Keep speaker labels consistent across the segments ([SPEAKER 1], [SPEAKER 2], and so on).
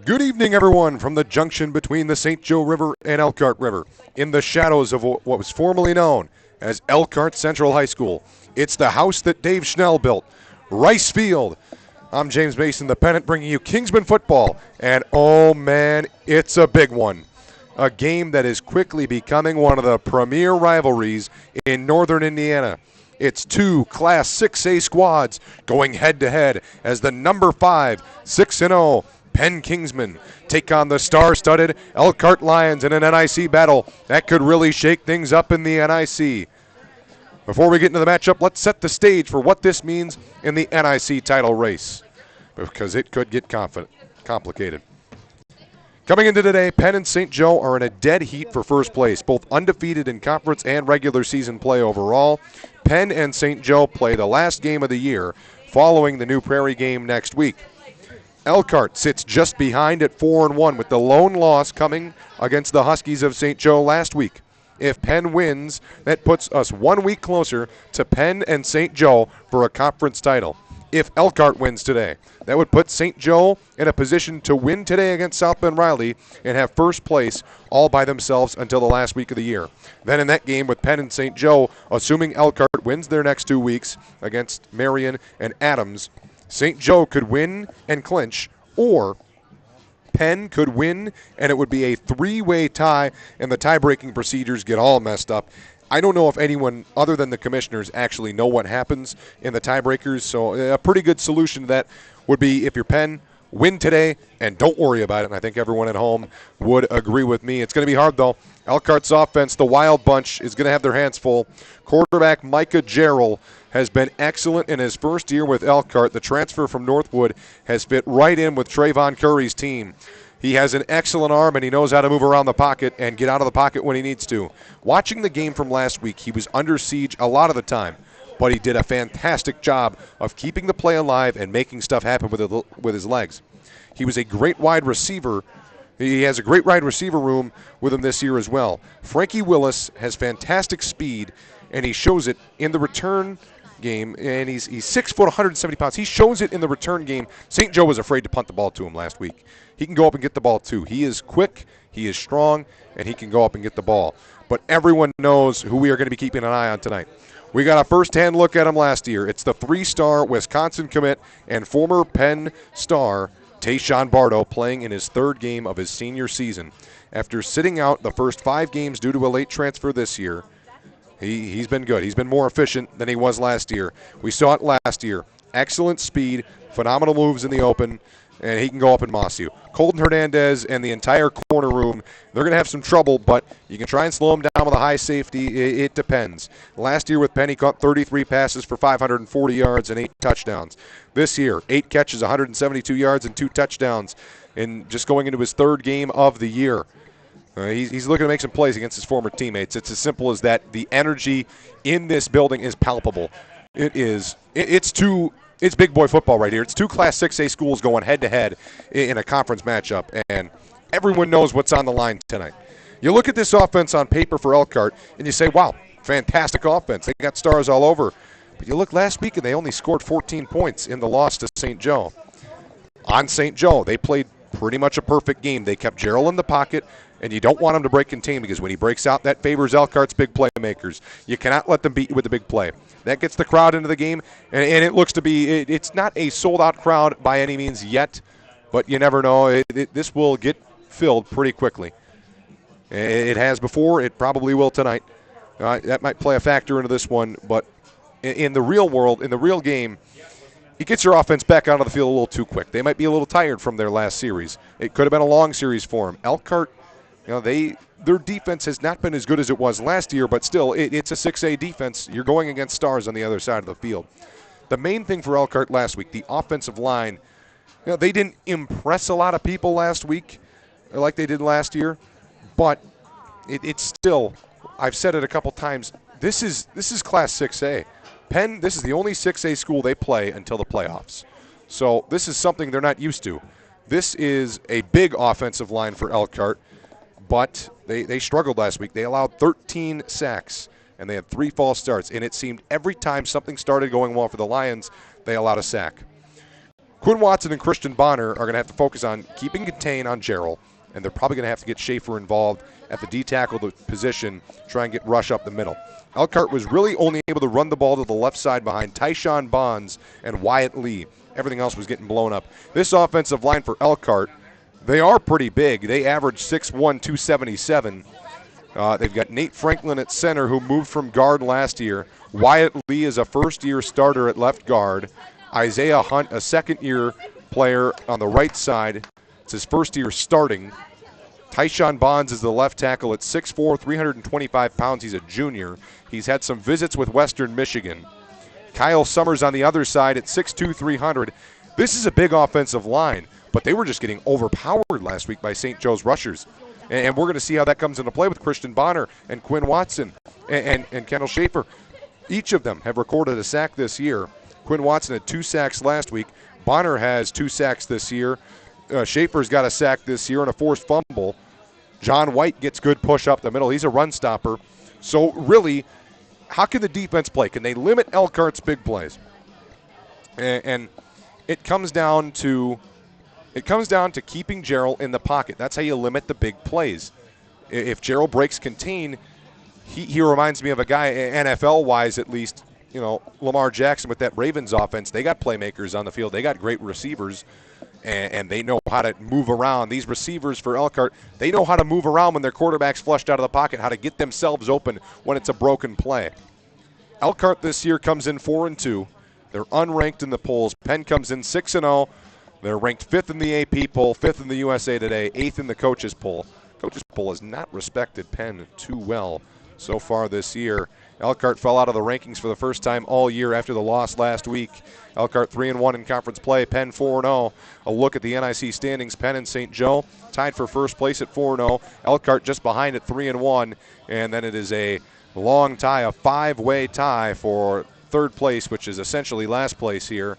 [SPEAKER 1] Good evening, everyone, from the junction between the St. Joe River and Elkhart River, in the shadows of what was formerly known as Elkhart Central High School. It's the house that Dave Schnell built, Rice Field. I'm James Mason, the Pennant, bringing you Kingsman football, and oh man, it's a big one. A game that is quickly becoming one of the premier rivalries in northern Indiana. It's two Class 6A squads going head-to-head as the number 5, 6-0 Penn Kingsmen take on the star-studded Elkhart Lions in an NIC battle that could really shake things up in the NIC. Before we get into the matchup, let's set the stage for what this means in the NIC title race, because it could get complicated. Coming into today, Penn and St. Joe are in a dead heat for first place, both undefeated in conference and regular season play overall. Penn and St. Joe play the last game of the year following the New Prairie game next week. Elkhart sits just behind at 4-1 with the lone loss coming against the Huskies of St. Joe last week. If Penn wins, that puts us 1 week closer to Penn and St. Joe for a conference title. If Elkhart wins today, that would put St. Joe in a position to win today against South Bend Riley and have first place all by themselves until the last week of the year. Then in that game with Penn and St. Joe, assuming Elkhart wins their next 2 weeks against Marion and Adams, St. Joe could win and clinch, or Penn could win and it would be a 3-way tie and the tie-breaking procedures get all messed up. I don't know if anyone other than the commissioners actually know what happens in the tiebreakers, so a pretty good solution to that would be if you're Penn, win today and don't worry about it, and I think everyone at home would agree with me. It's going to be hard, though. Elkhart's offense, the Wild Bunch, is going to have their hands full. Quarterback Micah Jarrell has been excellent in his first year with Elkhart. The transfer from Northwood has fit right in with Trayvon Curry's team. He has an excellent arm, and he knows how to move around the pocket and get out of the pocket when he needs to. Watching the game from last week, he was under siege a lot of the time, but he did a fantastic job of keeping the play alive and making stuff happen with his legs. He was a great wide receiver. He has a great wide receiver room with him this year as well. Frankie Willis has fantastic speed, and he shows it in the return game, and he's 6 foot, 170 pounds. He shows it in the return game. St. Joe was afraid to punt the ball to him last week. He can go up and get the ball too. He is quick, he is strong, and he can go up and get the ball. But everyone knows who we are going to be keeping an eye on tonight. We got a first-hand look at him last year. It's the 3-star Wisconsin commit and former Penn star Tayshawn Bardo playing in his 3rd game of his senior season. After sitting out the first 5 games due to a late transfer this year, He's been good. He's been more efficient than he was last year. We saw it last year. Excellent speed, phenomenal moves in the open, and he can go up and moss you. Colton Hernandez and the entire corner room, they're going to have some trouble, but you can try and slow him down with a high safety. It depends. Last year with Penn, he caught 33 passes for 540 yards and 8 touchdowns. This year, 8 catches, 172 yards, and 2 touchdowns, and just going into his 3rd game of the year. He's looking to make some plays against his former teammates. It's as simple as that. The energy in this building is palpable. It's big boy football right here. It's 2 Class 6A schools going head-to-head in a conference matchup, and everyone knows what's on the line tonight. You look at this offense on paper for Elkhart, and you say, wow, fantastic offense. They got stars all over. But you look last week, and they only scored 14 points in the loss to St. Joe. On St. Joe, they played pretty much a perfect game. They kept Jarrell in the pocket, and you don't want him to break contain because when he breaks out, that favors Elkhart's big playmakers. You cannot let them beat you with the big play. That gets the crowd into the game, and it looks to be it's not a sold-out crowd by any means yet, but you never know. This will get filled pretty quickly. It has before. It probably will tonight. That might play a factor into this one, but in the real world, in the real game, it gets your offense back out of the field a little too quick. They might be a little tired from their last series. It could have been a long series for them. Elkhart, their defense has not been as good as it was last year, but still, it's a 6A defense. You're going against stars on the other side of the field. The main thing for Elkhart last week, the offensive line, they didn't impress a lot of people last week like they did last year, but it's still, I've said it a couple times, this is Class 6A. Penn, this is the only 6A school they play until the playoffs. So this is something they're not used to. This is a big offensive line for Elkhart, but they struggled last week. They allowed 13 sacks, and they had 3 false starts, and it seemed every time something started going well for the Lions, they allowed a sack. Quinn Watson and Christian Bonner are going to have to focus on keeping contain on Gerald, and they're probably going to have to get Schaefer involved at the D-tackle position, try and get rush up the middle. Elkhart was really only able to run the ball to the left side behind Tyshawn Bonds and Wyatt Lee. Everything else was getting blown up. This offensive line for Elkhart, they are pretty big. They average 6'1", 277. They've got Nate Franklin at center, who moved from guard last year. Wyatt Lee is a first-year starter at left guard. Isaiah Hunt, a second-year player on the right side. It's his first year starting. Tyshawn Bonds is the left tackle at 6'4", 325 pounds. He's a junior. He's had some visits with Western Michigan. Kyle Summers on the other side at 6'2", 300. This is a big offensive line, but they were just getting overpowered last week by St. Joe's rushers. And we're going to see how that comes into play with Christian Bonner and Quinn Watson and Kendall Schaefer. Each of them have recorded a sack this year. Quinn Watson had 2 sacks last week. Bonner has 2 sacks this year. Schaefer's got a sack this year and a forced fumble. John White gets good push up the middle. He's a run stopper. So really, how can the defense play? Can they limit Elkhart's big plays? And it comes down to keeping Gerald in the pocket. That's how you limit the big plays. If Gerald breaks contain, he reminds me of a guy, NFL-wise at least, Lamar Jackson with that Ravens offense. They got playmakers on the field. They got great receivers. And they know how to move around. These receivers for Elkhart, they know how to move around when their quarterback's flushed out of the pocket, how to get themselves open when it's a broken play. Elkhart this year comes in 4-2. They're unranked in the polls. Penn comes in 6-0. They're ranked 5th in the AP poll, 5th in the USA Today, 8th in the coaches poll. Coaches poll has not respected Penn too well so far this year. Elkhart fell out of the rankings for the first time all year after the loss last week. Elkhart 3-1 in conference play, Penn 4-0. A look at the NIC standings, Penn and St. Joe tied for first place at 4-0. Elkhart just behind at 3-1, and then it is a long tie, a 5-way tie for third place, which is essentially last place here.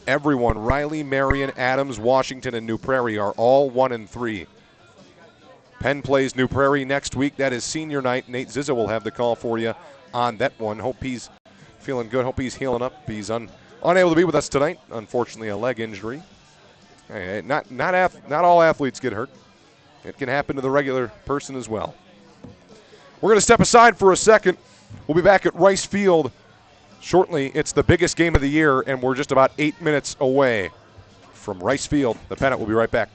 [SPEAKER 1] Everyone, Riley, Marion, Adams, Washington, and New Prairie are all 1-3. Penn plays New Prairie next week. That is senior night. Nate Zizza will have the call for you on that one. Hope he's feeling good. Hope he's healing up. He's unable to be with us tonight. Unfortunately, a leg injury. Hey, not all athletes get hurt. It can happen to the regular person as well. We're going to step aside for a second. We'll be back at Rice Field shortly. It's the biggest game of the year, and we're just about 8 minutes away from Rice Field. The Pennant will be right back.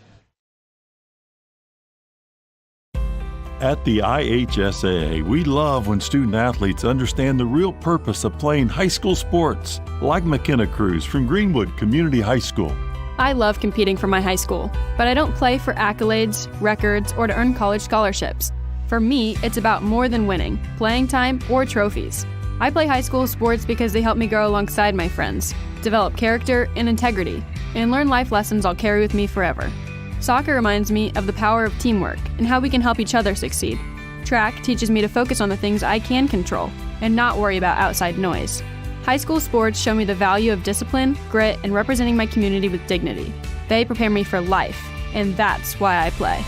[SPEAKER 2] At the IHSAA, we love when student athletes understand the real purpose of playing high school sports, like McKenna Cruz from Greenwood Community High School.
[SPEAKER 3] I love competing for my high school, but I don't play for accolades, records, or to earn college scholarships. For me, it's about more than winning, playing time, or trophies. I play high school sports because they help me grow alongside my friends, develop character and integrity, and learn life lessons I'll carry with me forever. Soccer reminds me of the power of teamwork and how we can help each other succeed. Track teaches me to focus on the things I can control and not worry about outside noise. High school sports show me the value of discipline, grit, and representing my community with dignity. They prepare me for life, and that's why I play.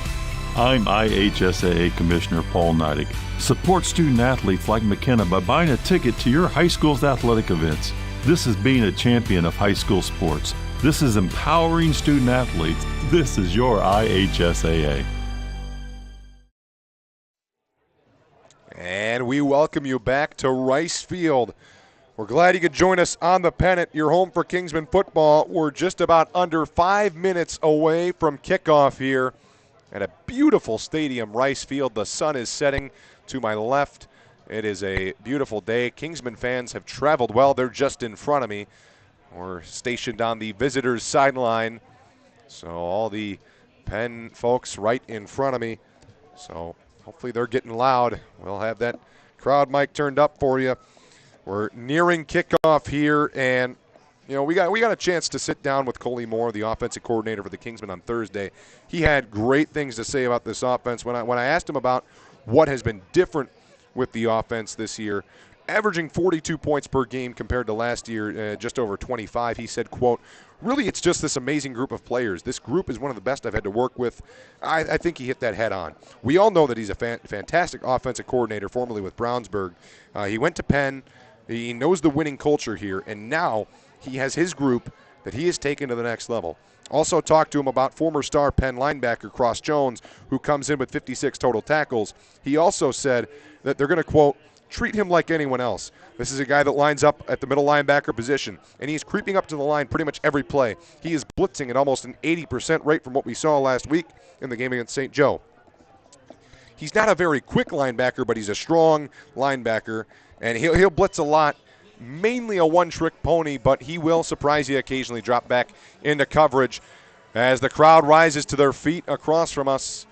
[SPEAKER 2] I'm IHSAA Commissioner Paul Neidig. Support student athletes like McKenna by buying a ticket to your high school's athletic events. This is being a champion of high school sports. This is empowering student athletes. This is your IHSAA.
[SPEAKER 1] And we welcome you back to Rice Field. We're glad you could join us on the Pennant, your home for Kingsman football. We're just about under 5 minutes away from kickoff here at a beautiful stadium, Rice Field. The sun is setting to my left. It is a beautiful day. Kingsman fans have traveled well. They're just in front of me. We're stationed on the visitors' sideline. So all the Penn folks right in front of me. So hopefully they're getting loud. We'll have that crowd mic turned up for you. We're nearing kickoff here, and we got a chance to sit down with Coley Moore, the offensive coordinator for the Kingsmen, on Thursday. He had great things to say about this offense. When I asked him about what has been different with the offense this year, averaging 42 points per game compared to last year, just over 25, he said, quote, really it's just this amazing group of players. This group is one of the best I've had to work with. I think he hit that head on. We all know that he's a fantastic offensive coordinator, formerly with Brownsburg. He went to Penn. He knows the winning culture here, and now he has his group that he is taken to the next level. Also talked to him about former star Penn linebacker Cross Jones, who comes in with 56 total tackles. He also said that they're going to, quote, treat him like anyone else. This is a guy that lines up at the middle linebacker position, and he's creeping up to the line pretty much every play. He is blitzing at almost an 80% rate from what we saw last week in the game against St. Joe. He's not a very quick linebacker, but he's a strong linebacker, and he'll blitz a lot. Mainly a one-trick pony, but he will surprise you occasionally, drop back into coverage as the crowd rises to their feet across from us.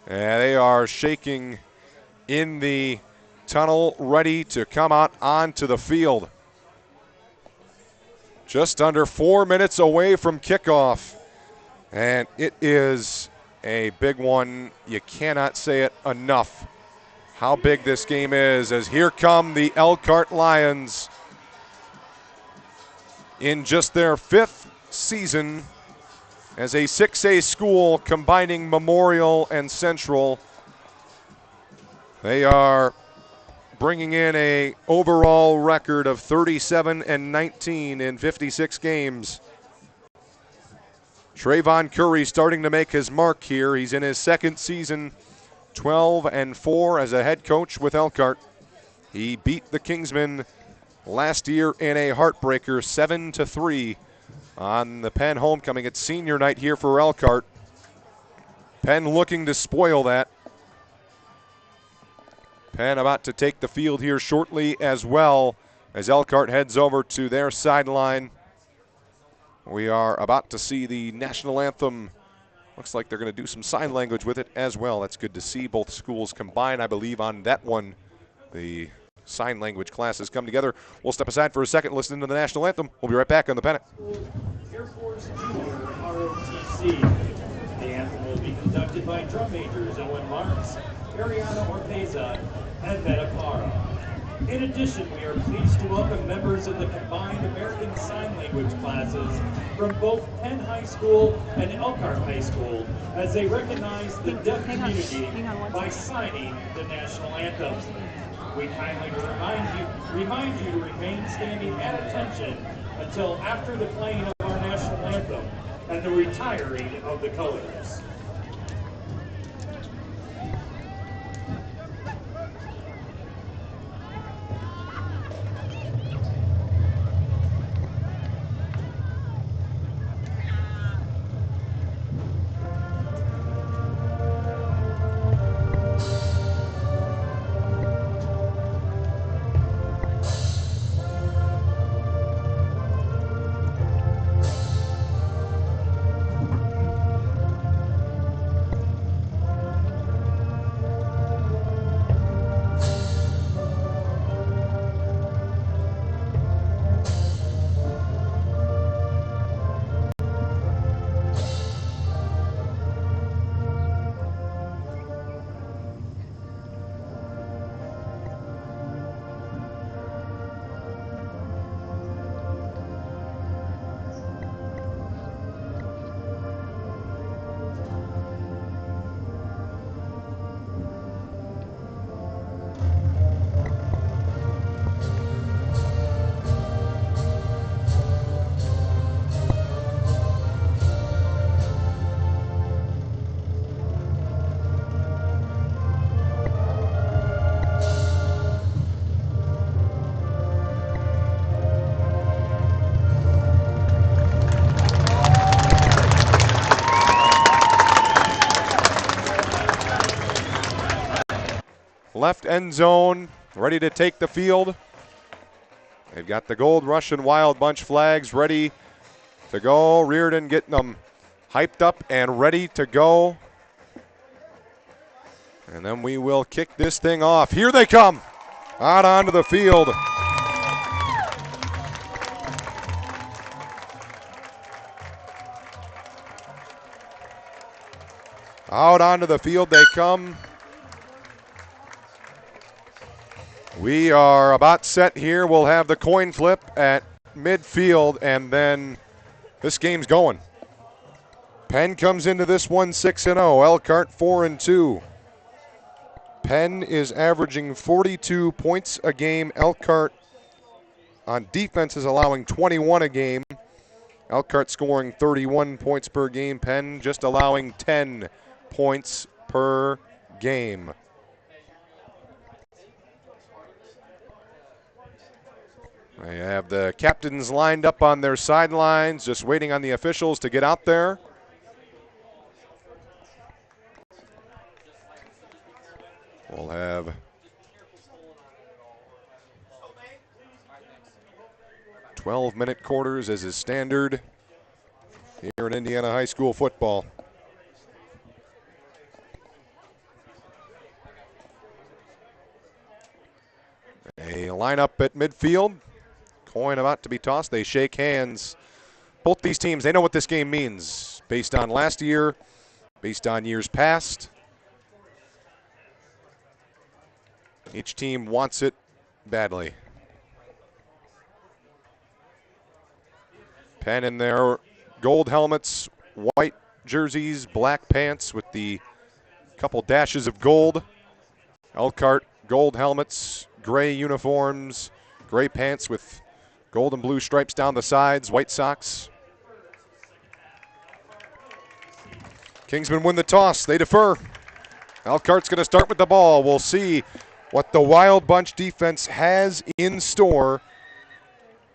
[SPEAKER 1] They are shaking in the tunnel, ready to come out onto the field. Just under 4 minutes away from kickoff, and it is a big one. You cannot say it enough how big this game is, as here come the Elkhart Lions in just their 5th season as a 6A school combining Memorial and Central. They are bringing in a overall record of 37-19 in 56 games. Trayvon Curry starting to make his mark here. He's in his 2nd season, 12-4 as a head coach with Elkhart. He beat the Kingsmen last year in a heartbreaker, 7-3 on the Penn homecoming. It's senior night here for Elkhart. Penn looking to spoil that. Penn about to take the field here shortly as well as Elkhart heads over to their sideline. We are about to see the national anthem. Looks like they're going to do some sign language with it as well. That's good to see. Both schools combine, I believe, on that one. The sign language classes come together. We'll step aside for a second, listen to the national anthem. We'll be right back on the Pennant.
[SPEAKER 4] Air Force Junior ROTC. The anthem will be conducted by drum majors Owen Marks, Ariana Orteza, and Meta Para. In addition, we are pleased to welcome members of the combined American Sign Language classes from both Penn High School and Elkhart High School as they recognize the deaf community by signing the national anthem. We kindly remind you to remain standing at attention until after the playing of our national anthem and the retiring of the colors.
[SPEAKER 1] Left end zone, ready to take the field. They've got the Gold Russian Wild Bunch flags ready to go. Reardon getting them hyped up and ready to go. And then we will kick this thing off. Here they come, out onto the field. Out onto the field they come. We are about set here. We'll have the coin flip at midfield, and then this game's going. Penn comes into this one 6-0. Elkhart 4-2. Penn is averaging 42 points a game. Elkhart on defense is allowing 21 a game. Elkhart scoring 31 points per game. Penn just allowing 10 points per game. They have the captains lined up on their sidelines, just waiting on the officials to get out there. We'll have 12-minute quarters as is standard here in Indiana high school football. A lineup at midfield. Coin about to be tossed. They shake hands. Both these teams, they know what this game means based on last year, based on years past. Each team wants it badly. Penn in their gold helmets, white jerseys, black pants with the couple dashes of gold. Elkhart, gold helmets, gray uniforms, gray pants with gold and blue stripes down the sides, white socks. Kingsmen win the toss. They defer. Elkhart's going to start with the ball. We'll see what the Wild Bunch defense has in store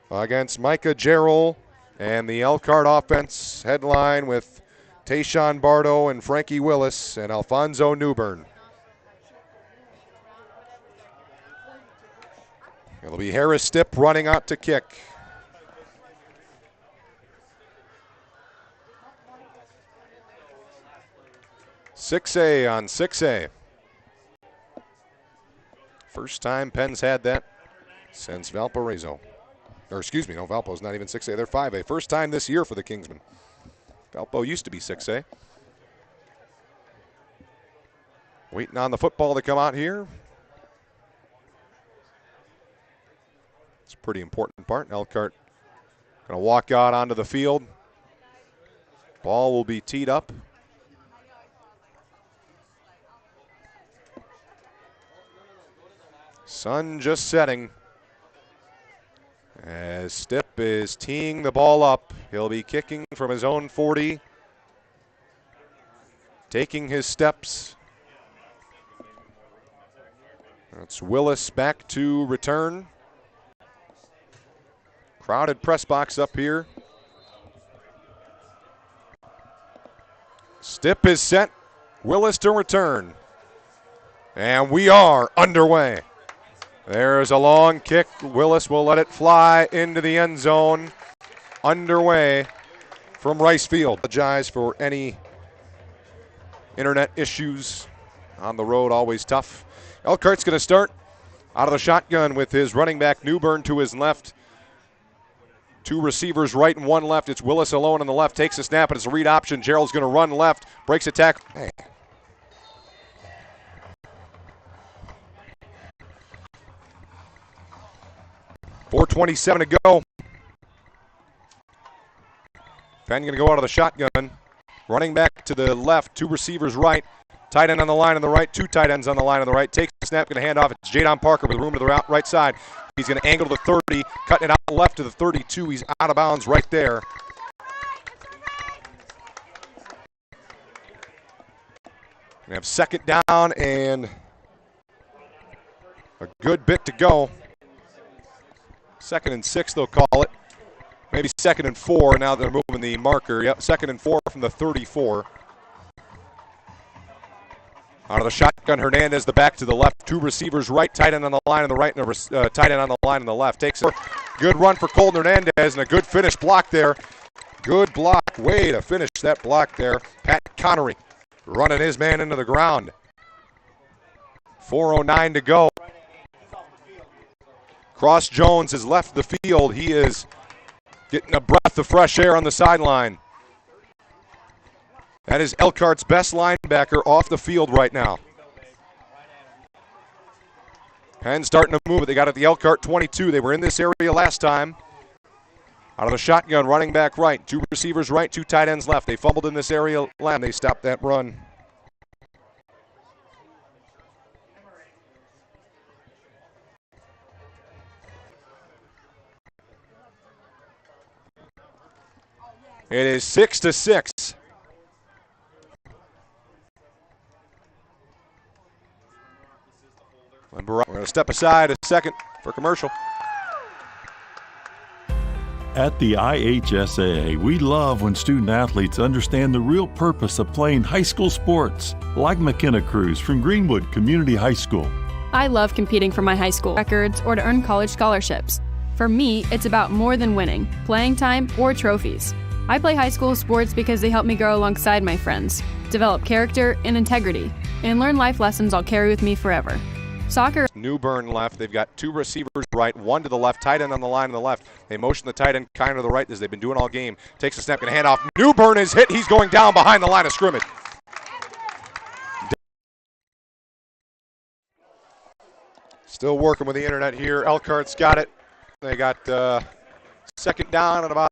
[SPEAKER 1] against Micah Jarrell and the Elkhart offense, headline with Tayshawn Bardo and Frankie Willis and Alfonso Newbern. It'll be Harris Stipp running out to kick. "6A" on 6A. First time Penn's had that since Valparaiso. Or excuse me, no, Valpo's not even 6A. They're 5A. First time this year for the Kingsmen. Valpo used to be 6A. Waiting on the football to come out here. It's a pretty important part. Elkhart going to walk out onto the field. Ball will be teed up. Sun just setting. As Stipp is teeing the ball up, he'll be kicking from his own 40. Taking his steps. That's Willis back to return. Crowded press box up here. Stipp is set. Willis to return. And we are underway. There's a long kick. Willis will let it fly into the end zone. Underway from Rice Field. Apologize for any internet issues on the road, always tough. Elkhart's going to start out of the shotgun with his running back Newbern to his left. Two receivers right and one left. It's Willis alone on the left. Takes a snap, and it's a read option. Gerald's going to run left. Breaks a tackle. Hey. 4:27 to go. Penn going to go out of the shotgun. Running back to the left, two receivers right. Tight end on the line on the right, two tight ends on the line on the right. Takes the snap, going to hand off. It's Jadon Parker with room to the right side. He's going to angle to the 30, cutting it out left to the 32. He's out of bounds right there. We have second down and a good bit to go. 2nd and 6, they'll call it. Maybe 2nd and 4. Now they're moving the marker. Yep, 2nd and 4 from the 34. Out of the shotgun, Hernandez, the back to the left. Two receivers right, tight end on the line on the right, and a tight end on the line on the left. Takes a good run for Colton Hernandez, and a good finish block there. Good block. Way to finish that block there. Pat Connery running his man into the ground. 4:09 to go. Cross Jones has left the field. He is getting a breath of fresh air on the sideline. That is Elkhart's best linebacker off the field right now. Penn starting to move it. They got it at the Elkhart 22. They were in this area last time. Out of the shotgun, running back right. Two receivers right, two tight ends left. They fumbled in this area last. They stopped that run. It is 6-6. We're going to step aside a second for commercial.
[SPEAKER 2] At the IHSAA, we love when student athletes understand the real purpose of playing high school sports, like McKenna Cruz from Greenwood Community High School.
[SPEAKER 3] I love competing for my high school records or to earn college scholarships. For me, it's about more than winning, playing time, or trophies. I play high school sports because they help me grow alongside my friends, develop character and integrity, and learn life lessons I'll carry with me forever. Soccer.
[SPEAKER 1] New Bern left. They've got two receivers right, one to the left, tight end on the line on the left. They motion the tight end kind of to the right as they've been doing all game. Takes a snap, going to hand off. New Bern is hit. He's going down behind the line of scrimmage. Still working with the internet here. Elkhart's got it. They got second down and about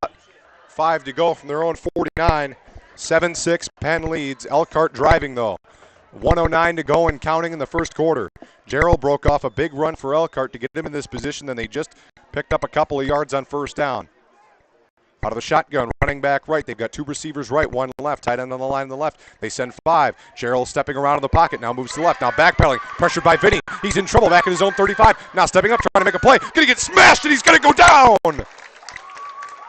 [SPEAKER 1] 5 to go from their own 49. 7-6, Penn leads. Elkhart driving though. 1:09 to go and counting in the first quarter. Gerald broke off a big run for Elkhart to get him in this position, then they just picked up a couple of yards on first down. Out of the shotgun, running back right. They've got two receivers right, one left, tight end on the line on the left. They send 5. Gerald stepping around in the pocket, now moves to the left, now backpedaling, pressured by Vinny. He's in trouble back in his own 35. Now stepping up, trying to make a play. Gonna get smashed and he's gonna go down!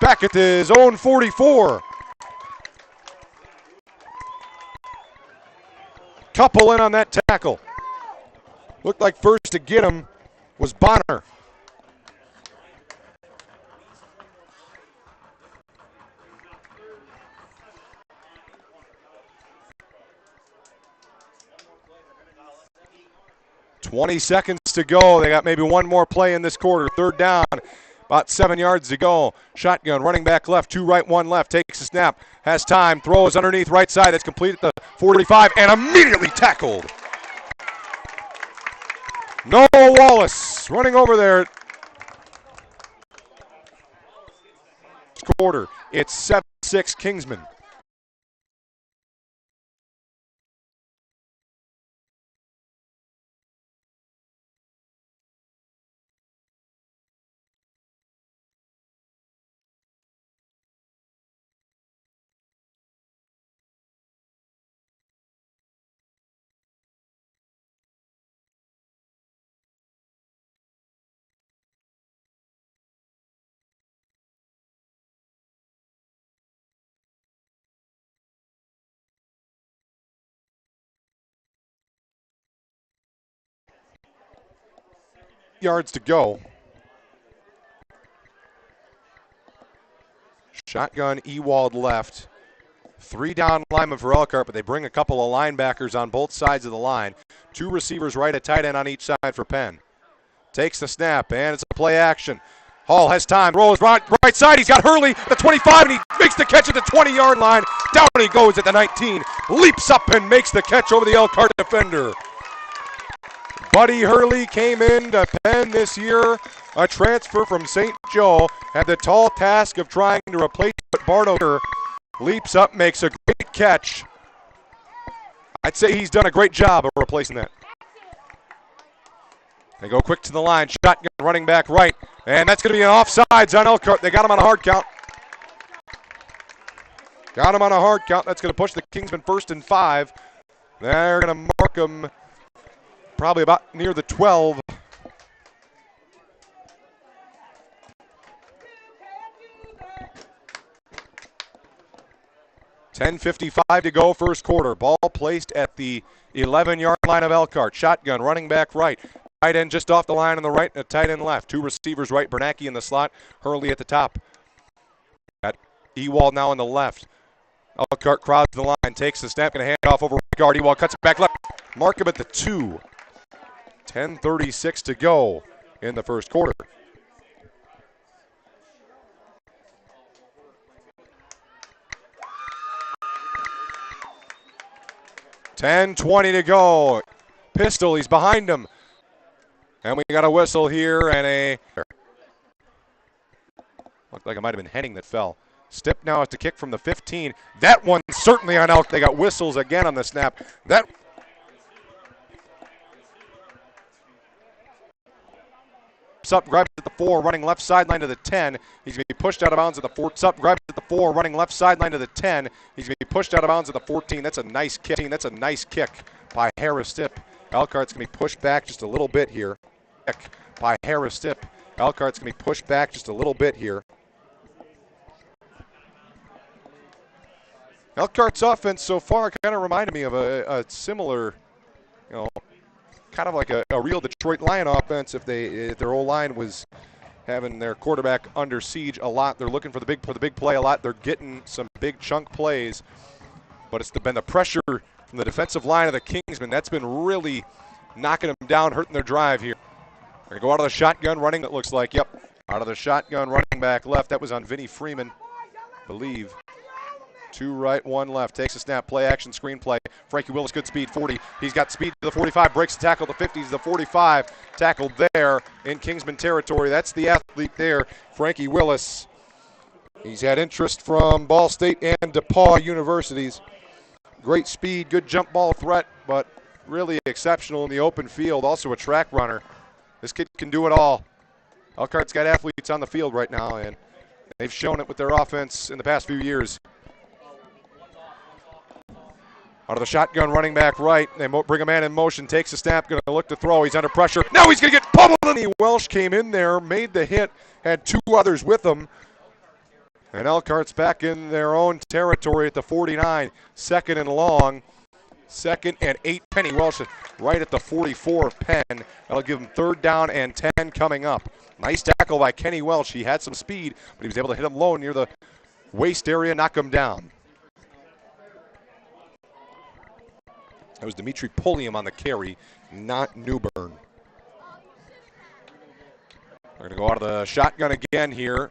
[SPEAKER 1] Back at his own 44. Couple in on that tackle. Looked like first to get him was Bonner. $20 seconds to go. They got maybe one more play in this quarter. Third down. About 7 yards to go. Shotgun, running back left, 2 right, 1 left. Takes a snap, has time, throws underneath right side. That's complete at the 45 and immediately tackled. Noah Wallace running over there. Quarter. It's 7-6 Kingsman. Yards to go. Shotgun, Ewald left. 3 down linemen for Elkhart, but they bring a couple of linebackers on both sides of the line. 2 receivers right, a tight end on each side for Penn. Takes the snap, and it's a play action. Hall has time, rolls right side. He's got Hurley at the 25, and he makes the catch at the 20-yard line. Down he goes at the 19. Leaps up and makes the catch over the Elkhart defender. Buddy Hurley came into Penn this year, a transfer from St. Joe, had the tall task of trying to replace Bardo. Leaps up, makes a great catch. I'd say he's done a great job of replacing that. They go quick to the line, shotgun, running back right, and that's going to be an offsides on Elkhart. They got him on a hard count. Got him on a hard count. That's going to push the Kingsmen 1st and 5. They're going to mark him probably about near the 12. $10:55 to go, first quarter. Ball placed at the 11-yard line of Elkhart. Shotgun, running back right. Tight end just off the line on the right and a tight end left. 2 receivers right, Bernacki in the slot, Hurley at the top. Got Ewald now on the left. Elkhart crowds the line, takes the snap, going to hand off over right guard. Ewald cuts it back left. Mark him at the 2. 10:36 to go in the first quarter. $10:20 to go. Pistol, he's behind him. And we got a whistle here and a... Looked like it might have been Henning that fell. Stip now has to kick from the 15. That one certainly on Elk. They got whistles again on the snap. That... Up, grabs at the 4, running left sideline to the 10. He's going to be pushed out of bounds at the 4. Up, grabs at the 4, running left sideline to the 10. He's going to be pushed out of bounds at the 14. That's a nice kick. That's a nice kick by Harris Tip. Elkhart's going to be pushed back just a little bit here. Kick by Harris Tip. Elkhart's going to be pushed back just a little bit here. Elkhart's offense so far kind of reminded me of a similar, kind of like a real Detroit Lion offense. If their O-line was having their quarterback under siege a lot, they're looking for the big play a lot. They're getting some big chunk plays, but it's been the pressure from the defensive line of the Kingsmen that's been really knocking them down, hurting their drive here. They're going to go out of the shotgun running. It looks like, yep, out of the shotgun running back left. That was on Vinnie Freeman, I believe. 2 right, 1 left. Takes a snap, play action, screenplay. Frankie Willis, good speed, 40. He's got speed to the 45, breaks the tackle to the 50, the 45. Tackled there in Kingsman territory. That's the athlete there, Frankie Willis. He's had interest from Ball State and DePauw universities. Great speed, good jump ball threat, but really exceptional in the open field. Also a track runner. This kid can do it all. Elkhart's got athletes on the field right now, and they've shown it with their offense in the past few years. Out of the shotgun, running back right. They bring a man in motion, takes a snap, going to look to throw. He's under pressure. Now he's going to get pummeled. Welsh came in there, made the hit, had 2 others with him. And Elkhart's back in their own territory at the 49. 2nd and long. 2nd and 8. Penny Welsh right at the 44 of Penn. That'll give him 3rd down and 10 coming up. Nice tackle by Kenny Welsh. He had some speed, but he was able to hit him low near the waist area, knock him down. That was Dimitri Pulliam on the carry, not Newbern. We're going to go out of the shotgun again here.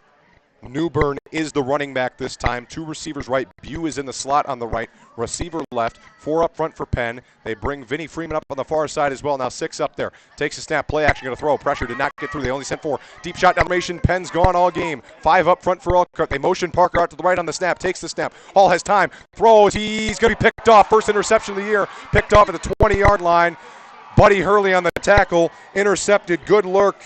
[SPEAKER 1] Newbern is the running back this time. 2 receivers right. Bew is in the slot on the right. Receiver left. 4 up front for Penn. They bring Vinnie Freeman up on the far side as well. Now 6 up there. Takes a snap. Play action. Going to throw. Pressure did not get through. They only sent 4. Deep shot formation. Penn's gone all game. 5 up front for Elkhart. They motion Parker out to the right on the snap. Takes the snap. Hall has time. Throws. He's going to be picked off. First interception of the year. Picked off at the 20-yard line. Buddy Hurley on the tackle. Intercepted. Good lurk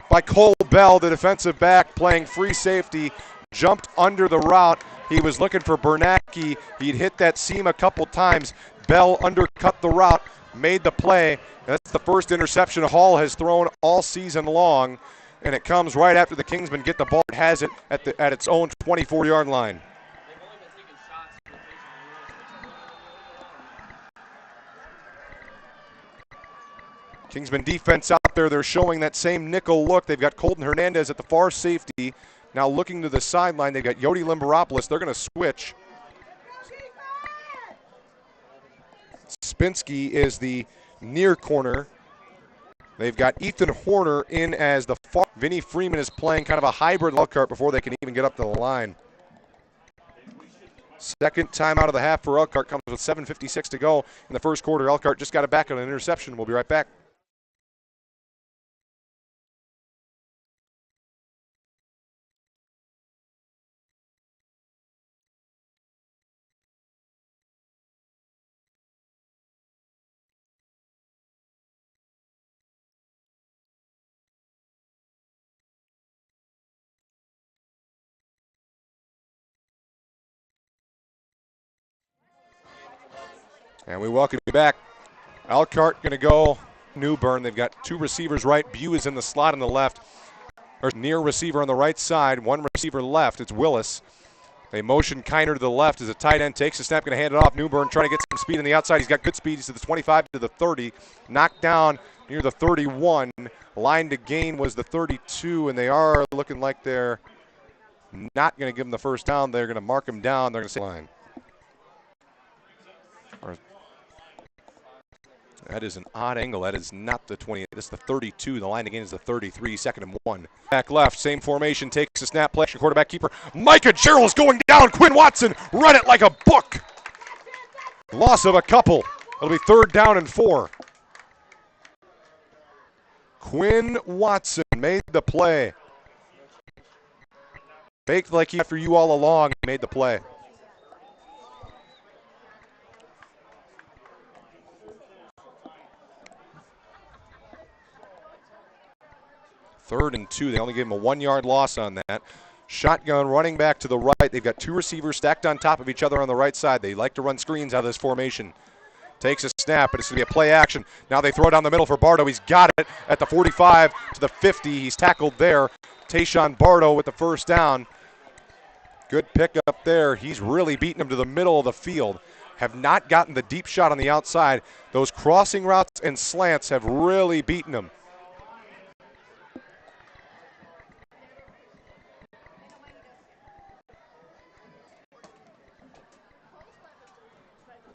[SPEAKER 1] by Cole Bell, the defensive back, playing free safety, jumped under the route. He was looking for Bernacki. He'd hit that seam a couple times. Bell undercut the route, made the play. That's the first interception Hall has thrown all season long, and it comes right after the Kingsmen get the ball. It has it at its own 24-yard line. Kingsman defense out there. They're showing that same nickel look. They've got Colton Hernandez at the far safety. Now looking to the sideline, they've got Yodi Limberopoulos. They're going to switch. Spinsky is the near corner. They've got Ethan Horner in as the far. Vinnie Freeman is playing kind of a hybrid Elkhart before they can even get up to the line. Second time out of the half for Elkhart comes with 7:56 to go in the first quarter. Elkhart just got it back on an interception. We'll be right back. And we welcome you back. Elkhart going to go Newbern. They've got 2 receivers right. Bew is in the slot on the left. Or near receiver on the right side. 1 receiver left. It's Willis. They motion Kiner to the left as a tight end. Takes a snap, going to hand it off. Newbern trying to get some speed on the outside. He's got good speed. He's to the 25 to the 30. Knocked down near the 31. Line to gain was the 32, and they are looking like they're not going to give him the first down. They're going to mark him down. They're going to say line. That is an odd angle. That is not the 28. That's the 32. The line to gain is the 33. 2nd and 1. Back left. Same formation. Takes a snap. Play. Quarterback keeper. Micah Gerald's going down. Quinn Watson. Run it like a book. Loss of a couple. It'll be 3rd down and 4. Quinn Watson made the play. Faked like he for you all along. Made the play. 3rd and 2. They only gave him a 1-yard loss on that. Shotgun running back to the right. They've got 2 receivers stacked on top of each other on the right side. They like to run screens out of this formation. Takes a snap, but it's going to be a play action. Now they throw it down the middle for Bardo. He's got it at the 45 to the 50. He's tackled there. Tayshawn Bardo with the first down. Good pick up there. He's really beaten him to the middle of the field. Have not gotten the deep shot on the outside. Those crossing routes and slants have really beaten him.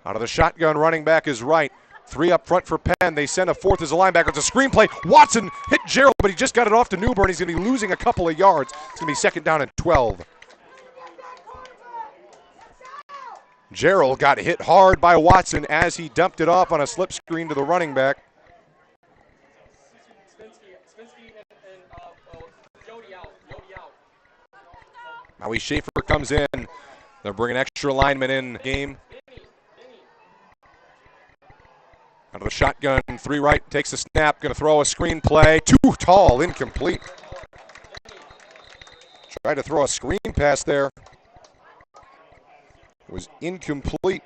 [SPEAKER 1] Out of the shotgun, running back is right. 3 up front for Penn. They send a 4th as a linebacker. It's a screenplay. Watson hit Gerald, but he just got it off to Newburn. He's going to be losing a couple of yards. It's going to be 2nd down and 12. Gerald got hit hard by Watson as he dumped it off on a slip screen to the running back. Howie Schaefer comes in. They're bringing extra linemen in the game. Out of the shotgun, 3 right, takes a snap, going to throw a screen play. Too tall, incomplete. Tried to throw a screen pass there. It was incomplete.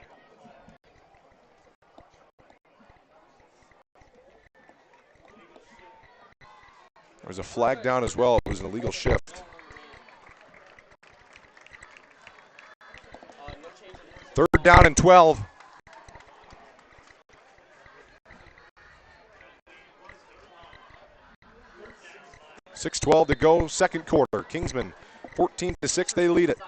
[SPEAKER 1] There was a flag down as well. It was an illegal shift. 3rd down and 12. 6:12 to go, 2nd quarter. Kingsman 14-6, they lead it.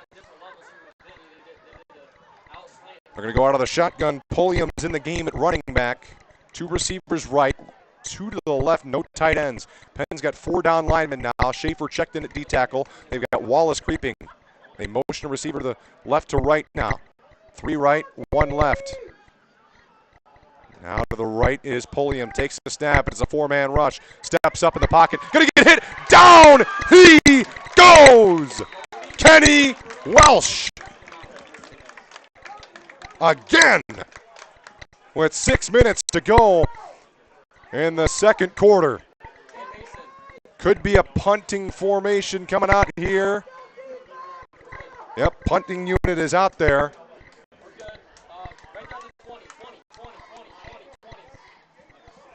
[SPEAKER 1] They're going to go out of the shotgun. Pulliam's in the game at running back. 2 receivers right, 2 to the left, no tight ends. Penn's got 4 down linemen now. Schaefer checked in at D-tackle. They've got Wallace creeping. They motion a receiver to the left to right now. 3 right, 1 left. Now to the right is Pulliam. Takes the snap. It's a 4-man rush. Steps up in the pocket. Gonna get hit. Down he goes. Kenny Welsh. Again. With 6 minutes to go in the 2nd quarter. Could be a punting formation coming out here. Yep, punting unit is out there.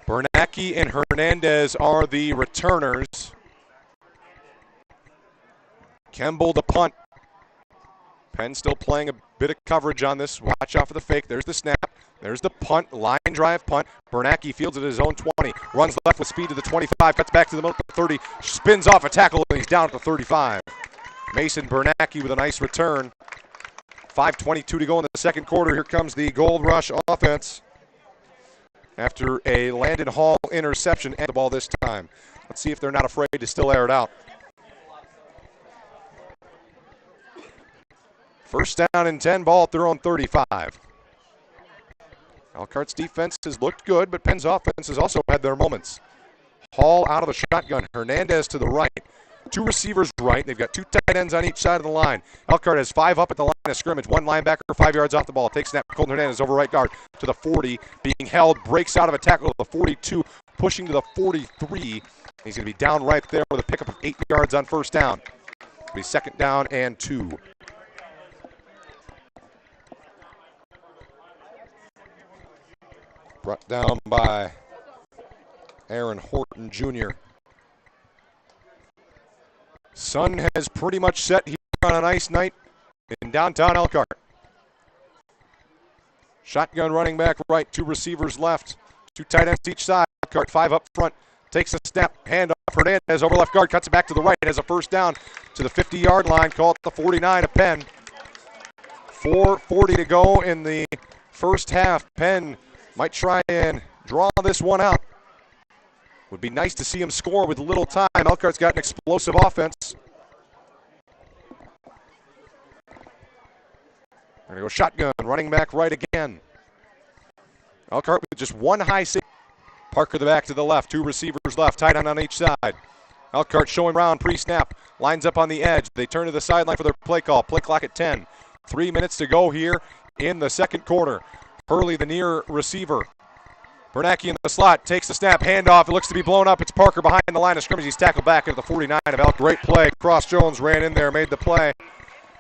[SPEAKER 1] Bernacki and Hernandez are the returners. Kemble to punt. Penn still playing a bit of coverage on this. Watch out for the fake. There's the snap. There's the punt. Line drive punt. Bernacki fields at his own 20. Runs left with speed to the 25. Cuts back to the middle to the 30. Spins off a tackle and he's down at the 35. Mason Bernacki with a nice return. 5:22 to go in the 2nd quarter. Here comes the Gold Rush offense. After a Landon Hall interception and the ball this time. Let's see if they're not afraid to still air it out. 1st down and 10, ball at their own 35. Elkhart's defense has looked good, but Penn's offense has also had their moments. Hall out of the shotgun. Hernandez to the right. 2 receivers right. They've got 2 tight ends on each side of the line. Elkhart has 5 up at the line of scrimmage. 1 linebacker, 5 yards off the ball. Takes snap. Colton Hernandez over right guard to the 40. Being held, breaks out of a tackle to the 42, pushing to the 43. He's going to be down right there with a pickup of 8 yards on 1st down. It'll be 2nd down and 2. Brought down by Aaron Horton Jr. Sun has pretty much set here on a nice night in downtown Elkhart. Shotgun running back right, 2 receivers left, 2 tight ends each side. Elkhart 5 up front, takes a snap, hand off Hernandez over left guard, cuts it back to the right, has a 1st down to the 50-yard line, call it the 49 of Penn. 4:40 to go in the 1st half. Penn might try and draw this one out. Would be nice to see him score with little time. Elkhart's got an explosive offense. They're going to go shotgun, running back right again. Elkhart with just 1 high safety. Parker the back to the left, 2 receivers left, tight end on each side. Elkhart showing round pre-snap, lines up on the edge. They turn to the sideline for their play call. Play clock at 10. 3 minutes to go here in the 2nd quarter. Hurley, the near receiver. Bernacki in the slot, takes the snap, handoff. It looks to be blown up. It's Parker behind the line of scrimmage. He's tackled back at the 49 of Elk. Great play. Cross Jones ran in there, made the play.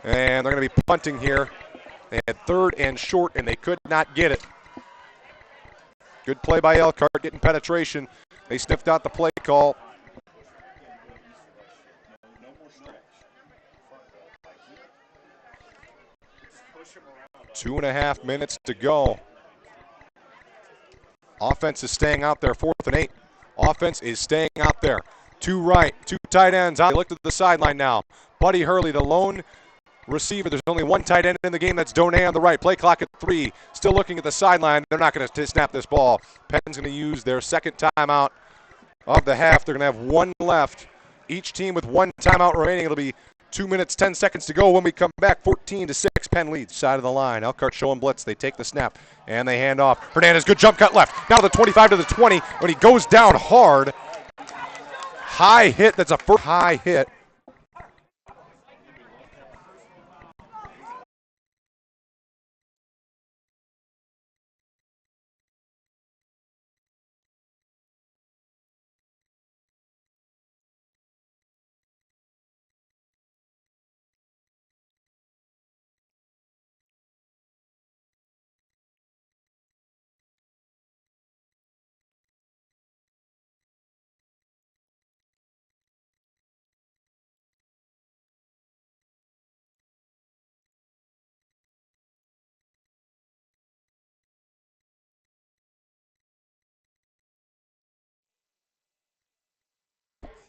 [SPEAKER 1] And they're going to be punting here. They had third and short, and they could not get it. Good play by Elkhart, getting penetration. They sniffed out the play call. Two and a half minutes to go. Offense is staying out there, 4th and 8. Offense is staying out there. Two right, two tight ends. They look to the sideline now. Buddy Hurley, the lone receiver. There's only one tight end in the game. That's Donay on the right. Play clock at 3. Still looking at the sideline. They're not going to snap this ball. Penn's going to use their second timeout of the half. They're going to have one left. Each team with one timeout remaining. It'll be 2 minutes, 10 seconds to go when we come back. 14-6, Penn leads. Side of the line. Elkhart showing blitz. They take the snap, and they hand off. Hernandez, good jump cut left. Now to the 25 to the 20. When he goes down hard. High hit. That's a first high hit.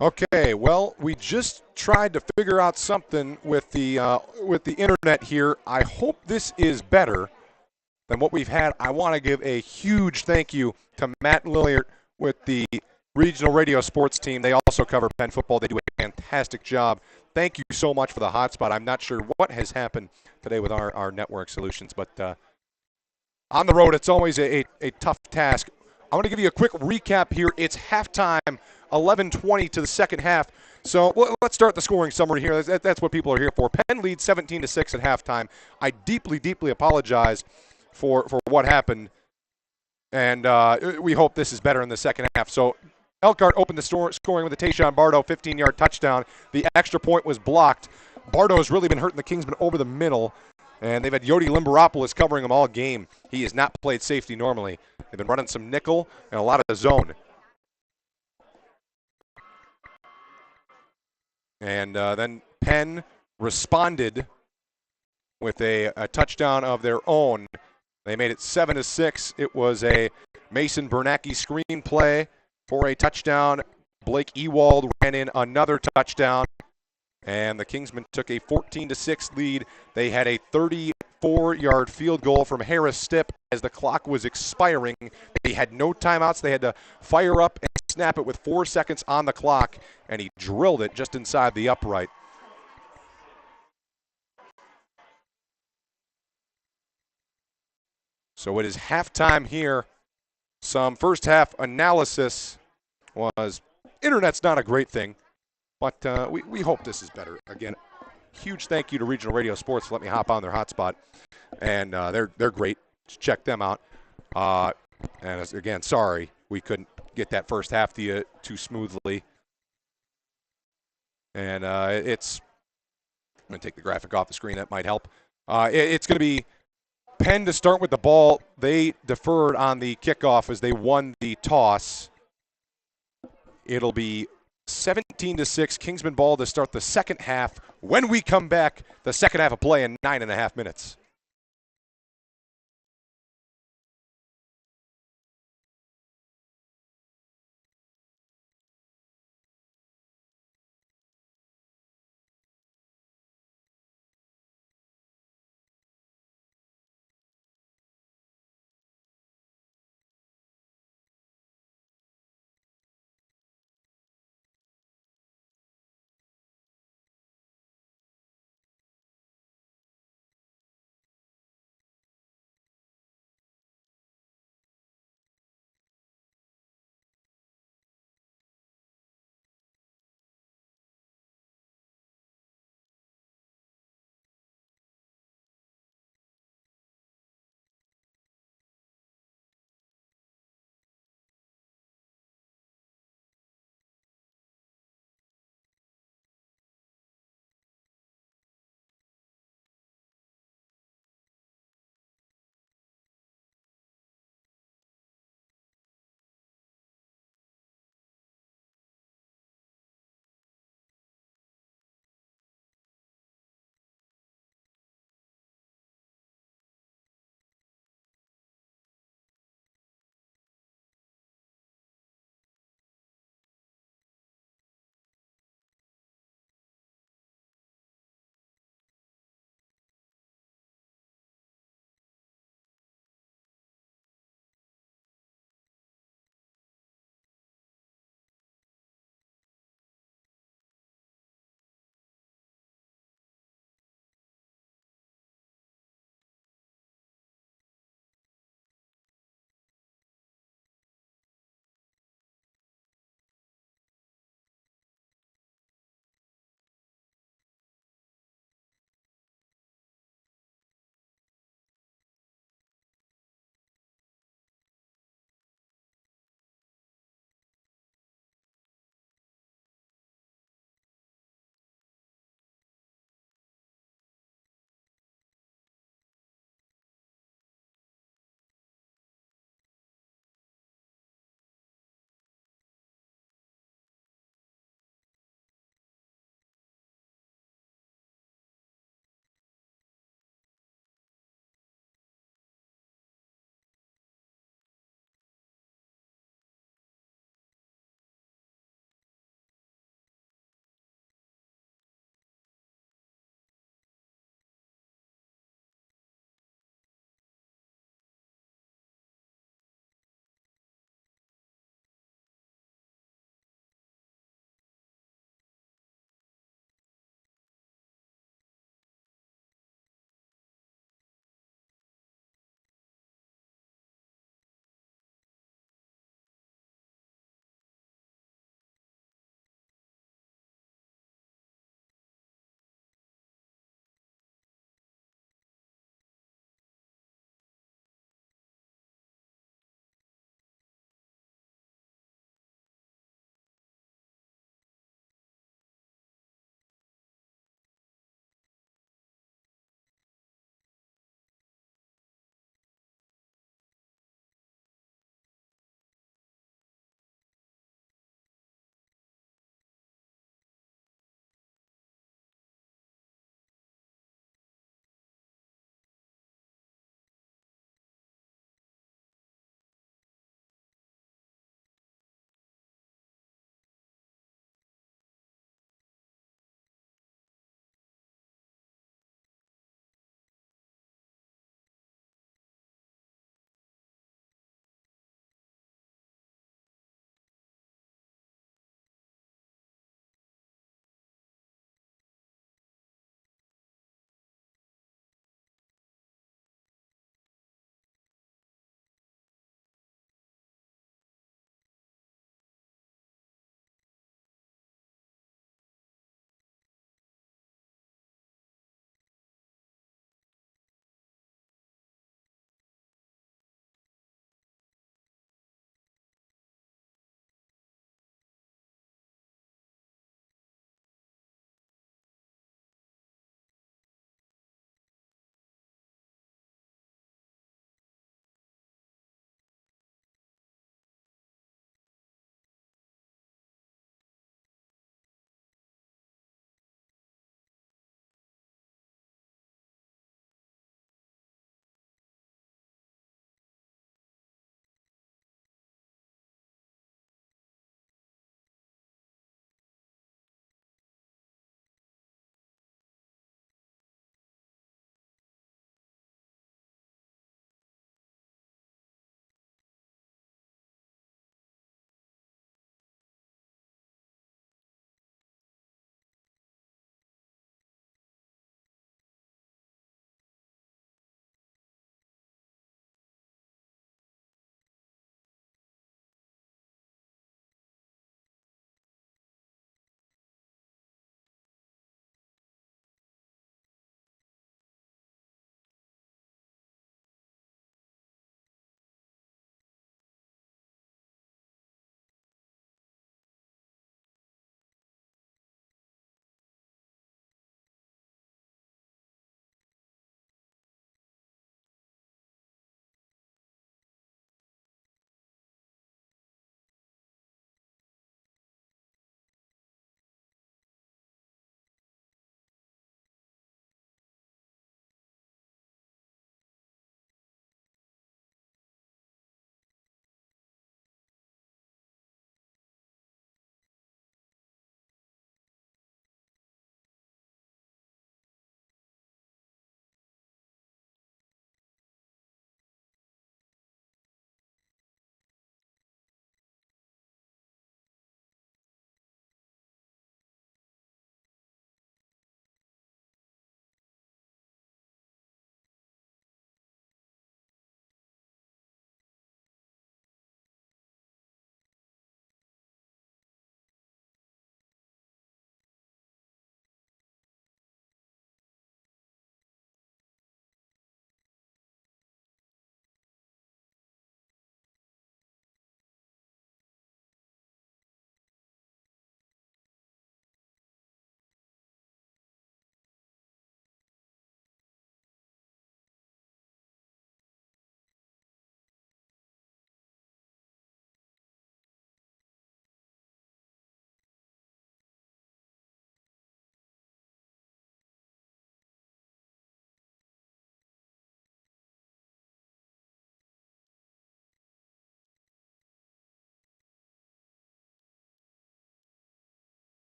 [SPEAKER 1] Okay, well, we just tried to figure out something with the internet here. I hope this is better than what we've had. I want to give a huge thank you to Matt Lilliard with the regional radio sports team. They also cover Penn football. They do a fantastic job. Thank you so much for the hotspot. I'm not sure what has happened today with our network solutions, but on the road, it's always a tough task. I want to give you a quick recap here. It's halftime, 11:20 to the second half. So let's start the scoring summary here. That's what people are here for. Penn leads 17-6 at halftime. I deeply, deeply apologize for what happened, and we hope this is better in the second half. So Elkhart opened the scoring with a Tayshawn Bardo 15-yard touchdown. The extra point was blocked. Bardo's really been hurting the Kingsmen over the middle, and they've had Yodi Limberopoulos covering him all game. He has not played safety normally. They've been running some nickel and a lot of zone. And then Penn responded with a touchdown of their own. They made it 7-6. It was a Mason Bernacki screenplay for a touchdown. Blake Ewald ran in another touchdown. And the Kingsmen took a 14-6 lead. They had a 34-yard field goal from Harris Stipp as the clock was expiring. They had no timeouts. They had to fire up and snap it with 4 seconds on the clock, and he drilled it just inside the upright. So it is halftime here. Some first half analysis was internet's not a great thing. But we hope this is better. Again, huge thank you to Regional Radio Sports for letting me hop on their hotspot. And they're great. Check them out. And again, sorry we couldn't get that first half to you too smoothly. And I'm going to take the graphic off the screen. That might help. It's going to be Penn to start with the ball. They deferred on the kickoff as they won the toss. It'll be 17-6, Kingsman ball to start the second half. When we come back, the second half of play in 9.5 minutes.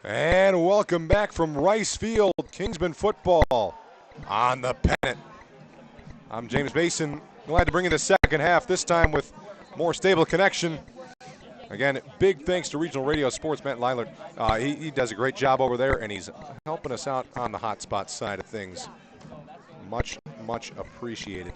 [SPEAKER 1] And welcome back from Rice Field, Kingsman football on the Pennant. I'm James Mason, glad to bring you the second half, this time with more stable connection. Again, big thanks to Regional Radio Sports, Matt Lillard. He does a great job over there, and he's helping us out on the hotspot side of things. Much, much appreciated.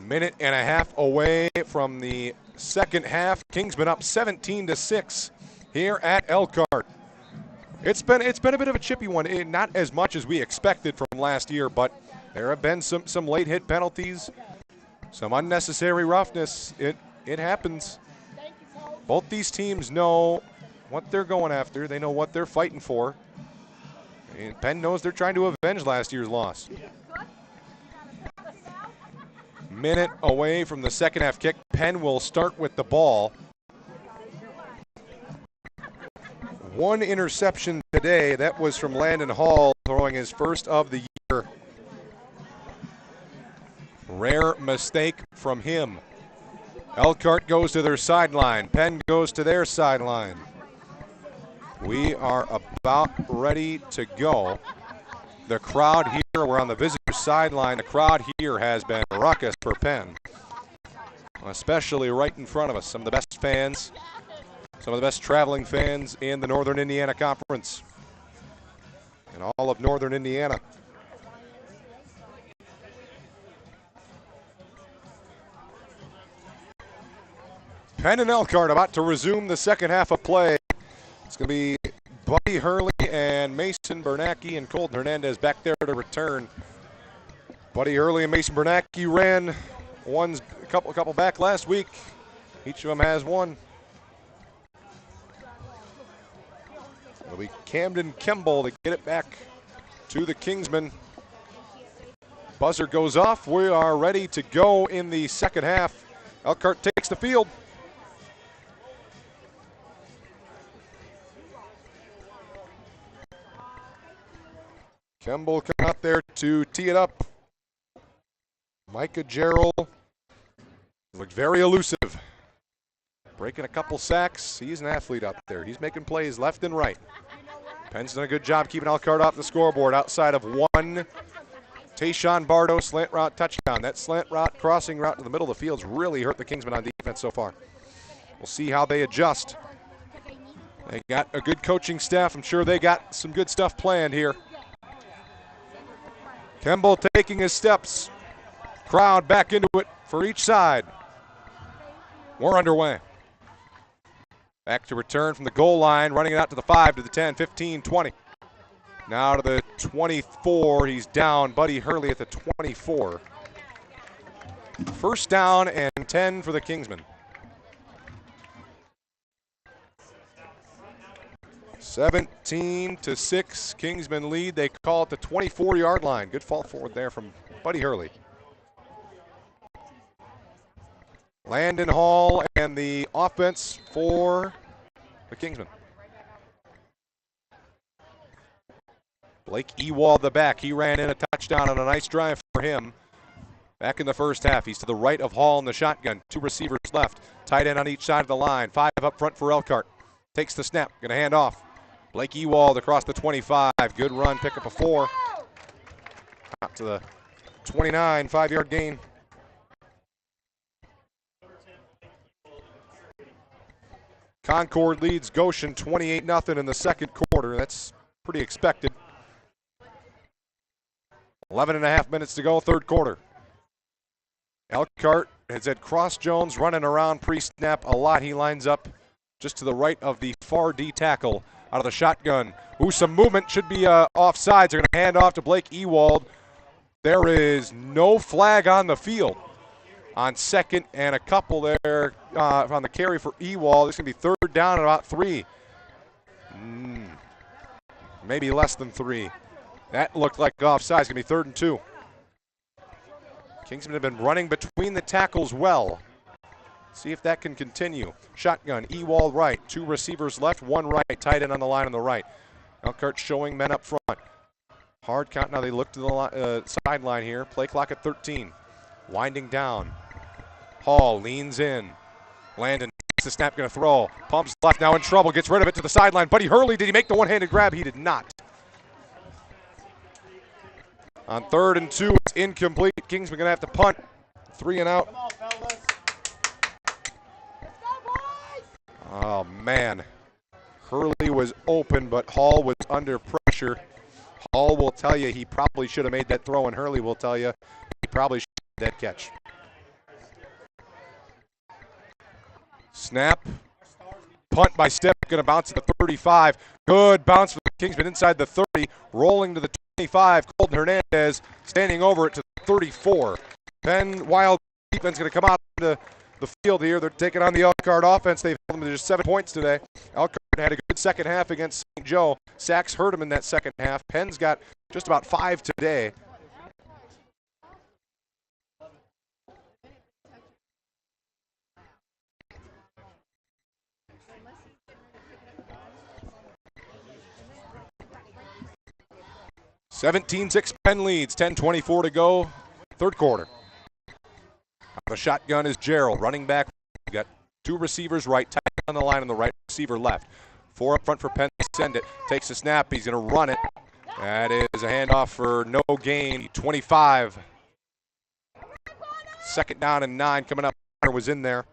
[SPEAKER 1] Minute and a half away from the second half. Kingsman up 17-6 here at Elkhart. It's been a bit of a chippy one, not as much as we expected from last year, but there have been some late hit penalties, some unnecessary roughness. It happens. Both these teams know what they're going after. They know what they're fighting for. And Penn knows they're trying to avenge last year's loss. Minute away from the second half kick. Penn will start with the ball. One interception today. That was from Landon Hall, throwing his first of the year. Rare mistake from him. Elkhart goes to their sideline. Penn goes to their sideline. We are about ready to go. The crowd here, we're on the visitor sideline. The crowd here has been raucous for Penn, especially right in front of us. Some of the best fans, some of the best traveling fans in the Northern Indiana Conference and all of Northern Indiana. Penn and Elkhart about to resume the second half of play. It's going to be Buddy Hurley and Mason Bernacki and Colton Hernandez back there to return. Buddy Hurley and Mason Bernacki ran a couple back last week. Each of them has one. It'll be Camden Kimball to get it back to the Kingsmen. Buzzer goes off. We are ready to go in the second half. Elkhart takes the field. Kimball come out there to tee it up. Micah Gerald looked very elusive. Breaking a couple sacks. He's an athlete out there. He's making plays left and right. Penn's done a good job keeping Elkhart off the scoreboard outside of one Tayshawn Bardo slant route touchdown. That slant route, crossing route to the middle of the field's really hurt the Kingsmen on defense so far. We'll see how they adjust. They got a good coaching staff. I'm sure they got some good stuff planned here. Kimball taking his steps. Crowd back into it for each side. We're underway. Back to return from the goal line, running it out to the 5, to the 10, 15, 20. Now to the 24. He's down. Buddy Hurley at the 24. First down and 10 for the Kingsmen. 17-6, Kingsmen lead. They call it the 24-yard line. Good fall forward there from Buddy Hurley. Landon Hall and the offense for the Kingsmen. Blake Ewald the back. He ran in a touchdown on a nice drive for him. Back in the first half, he's to the right of Hall in the shotgun. Two receivers left. Tight end on each side of the line. 5 up front for Elkhart. Takes the snap. Going to hand off. Blake Ewald across the 25. Good run. Pick up a 4. Out to the 29. 5-yard gain. Concord leads Goshen 28-0 in the second quarter. That's pretty expected. 11.5 minutes to go, third quarter. Elkhart has had Cross Jones running around pre-snap a lot. He lines up just to the right of the far D tackle out of the shotgun. Ooh, some movement. Should be offsides. They're going to hand off to Blake Ewald. There is no flag on the field. On second and a couple there on the carry for Ewald. It's going to be third down at about 3. Maybe less than 3. That looked like offside. It's going to be 3rd and 2. Kingsmen have been running between the tackles well. See if that can continue. Shotgun, Ewald right. 2 receivers left, 1 right. Tight end on the line on the right. Elkhart showing men up front. Hard count. Now they look to the sideline here. Play clock at 13. Winding down. Hall leans in. Landon takes the snap, going to throw. Pumps left, now in trouble, gets rid of it to the sideline. Buddy Hurley, did he make the one-handed grab? He did not. On 3rd and 2, it's incomplete. Kingsman going to have to punt. 3 and out. Oh, man. Hurley was open, but Hall was under pressure. Hall will tell you he probably should have made that throw, and Hurley will tell you he probably should have made that catch. Snap. Punt by Step, going to bounce to the 35. Good bounce for the Kingsman inside the 30, rolling to the 25. Colton Hernandez standing over it to the 34. Penn Wild defense going to come out to the field here. They're taking on the Elkhart offense. They've held them to just 7 points today. Elkhart had a good second half against St. Joe. Sachs hurt him in that second half. Penn's got just about 5 today. (17-6) Penn leads. 10:24 to go. 3rd quarter. The shotgun is Gerald, running back. We got 2 receivers right, tight on the line, and the right receiver left. 4 up front for Penn to send it. Takes the snap. He's going to run it. That is a handoff for no gain. 25. 2nd down and 9 coming up. Was in there.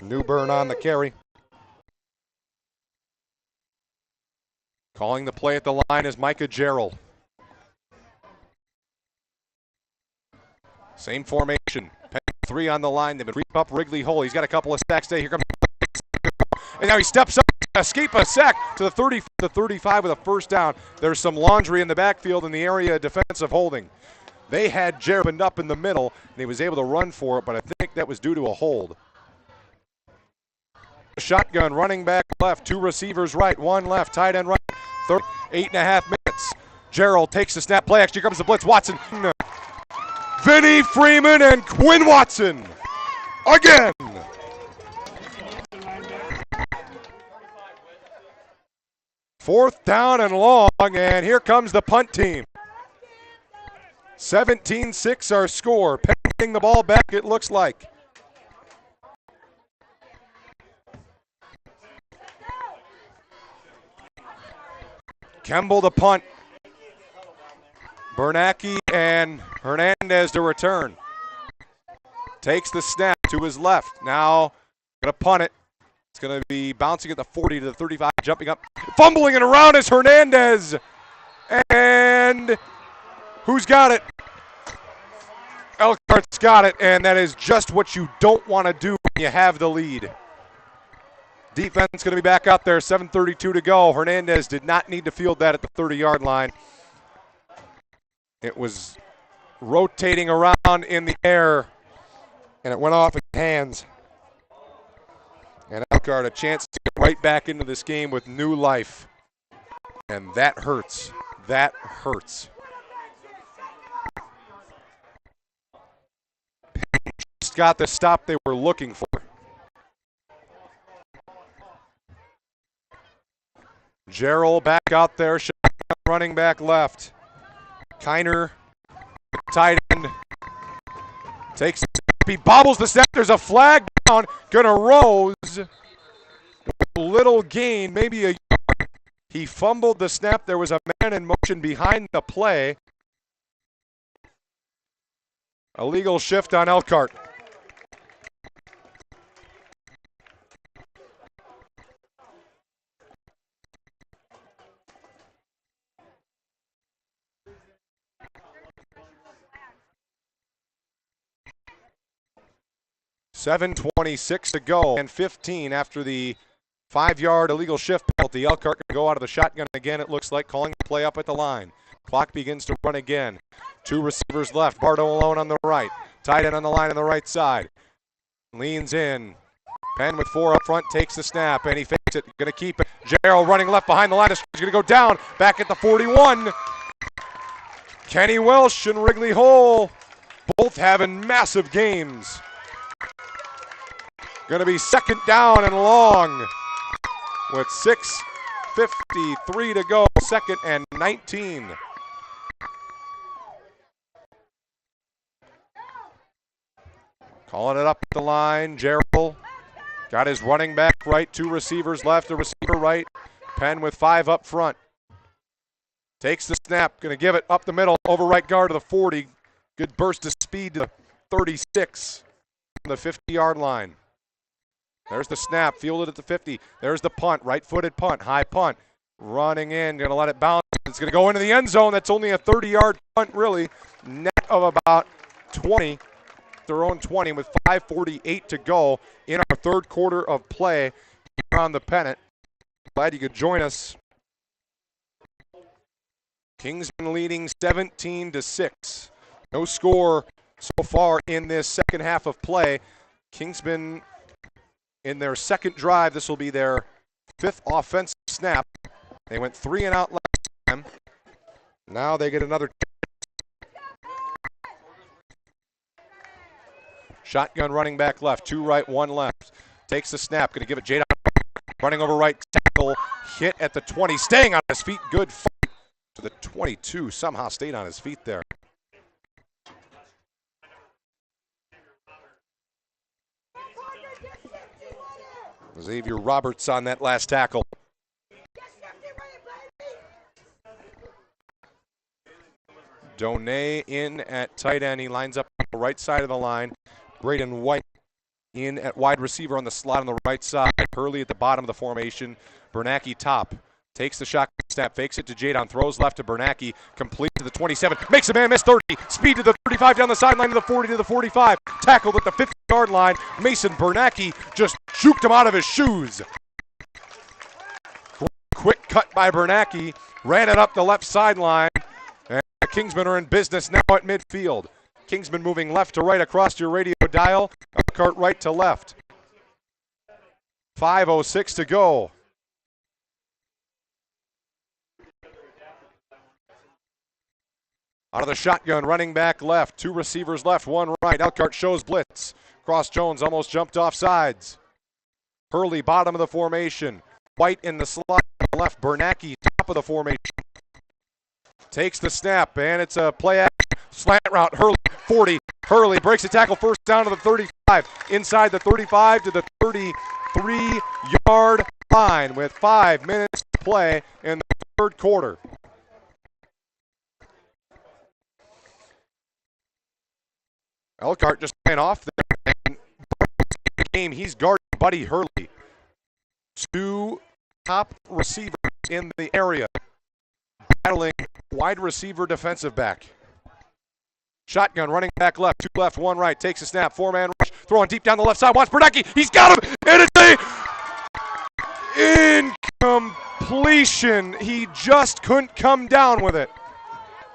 [SPEAKER 1] Newburn on the carry. Calling the play at the line is Micah Gerald. Same formation. Penn 3 on the line. They've been creep up Wrigley Hole. He's got a couple of sacks today. Here comes. And now he steps up. Escape a sack to the 30, the 35 with a 1st down. There's some laundry in the backfield in the area of defensive holding. They had Gerald up in the middle, and he was able to run for it, but I think that was due to a hold. Shotgun, running back left, 2 receivers right, 1 left, tight end right. 8.5 minutes. Gerald takes the snap. Play action. Here comes the blitz. Watson. Vinnie Freeman and Quinn Watson. Again. Fourth down and long, and here comes the punt team. 17-6 our score. Penn getting the ball back, it looks like. Kemble to punt. Bernacki and Hernandez to return. Takes the snap to his left. Now going to punt it. It's going to be bouncing at the 40 to the 35, jumping up. Fumbling it around is Hernandez. And who's got it? Elkhart's got it, and that is just what you don't want to do when you have the lead. Defense going to be back out there, 7:32 to go. Hernandez did not need to field that at the 30-yard line. It was rotating around in the air, and it went off his hands. And Elkhart a chance to get right back into this game with new life. And that hurts. That hurts. Just got the stop they were looking for. Gerald back out there, running back left. Kiner, tight end, takes it. He bobbles the snap. There's a flag down. Gonna Rose. Little gain, maybe a yard. He fumbled the snap. There was a man in motion behind the play. Illegal shift on Elkhart. .26 to go and 15 after the 5-yard illegal shift penalty. Elkhart can go out of the shotgun again, it looks like, calling the play up at the line. Clock begins to run again. 2 receivers left. Bardo alone on the right. Tight end on the line on the right side. Leans in. Penn with 4 up front takes the snap, and he fakes it. Going to keep it. Gerald running left behind the line. He's going to go down. Back at the 41. Kenny Welsh and Wrigley Hole both having massive games. Going to be 2nd down and long with 6:53 to go. 2nd and 19. Calling it up at the line. Gerald Got his running back right, 2 receivers left, a receiver right. Penn with 5 up front. Takes the snap, going to give it up the middle, over right guard to the 40. Good burst of speed to the 36 from the 50-yard line. There's the snap, fielded at the 50. There's the punt, right-footed punt, high punt. Running in, going to let it bounce. It's going to go into the end zone. That's only a 30-yard punt, really. Net of about 20, their own 20, with 5:48 to go in our third quarter of play here on the Pennant. Glad you could join us. Kingsman leading 17-6. No score so far in this second half of play. Kingsman in their second drive. This will be their 5th offensive snap. They went 3 and out last time. Now they get another. Shotgun running back left, 2 right, 1 left. Takes the snap, going to give it Jadon. Running over right tackle, hit at the 20, staying on his feet. Good fight to the 22. Somehow stayed on his feet there. Xavier Roberts on that last tackle. Donay in at tight end. He lines up on the right side of the line. Braden White in at wide receiver on the slot on the right side. Hurley at the bottom of the formation. Bernacki top. Takes the shotgun snap, fakes it to Jadon, throws left to Bernacki, complete to the 27, makes a man miss 30, speed to the 35, down the sideline to the 40, to the 45, tackled at the 50-yard line. Mason Bernacki just juked him out of his shoes. Quick cut by Bernacki, ran it up the left sideline, and the Kingsmen are in business now at midfield. Kingsmen moving left to right across your radio dial, Elkhart right to left. 5:06 to go. Out of the shotgun, running back left, 2 receivers left, 1 right. Elkhart shows blitz. Cross Jones almost jumped off sides. Hurley, bottom of the formation. White in the slot left. Bernacki, top of the formation. Takes the snap, and it's a play action. Slant route, Hurley, 40. Hurley breaks the tackle, first down to the 35. Inside the 35 to the 33-yard line with 5 minutes to play in the third quarter. Elkhart just ran off there. And the game, he's guarding Buddy Hurley. 2 top receivers in the area, battling wide receiver defensive back. Shotgun, running back left, 2 left, 1 right, takes a snap, 4-man rush, throwing deep down the left side, wants Bernacki, he's got him, and it's a incompletion. He just couldn't come down with it.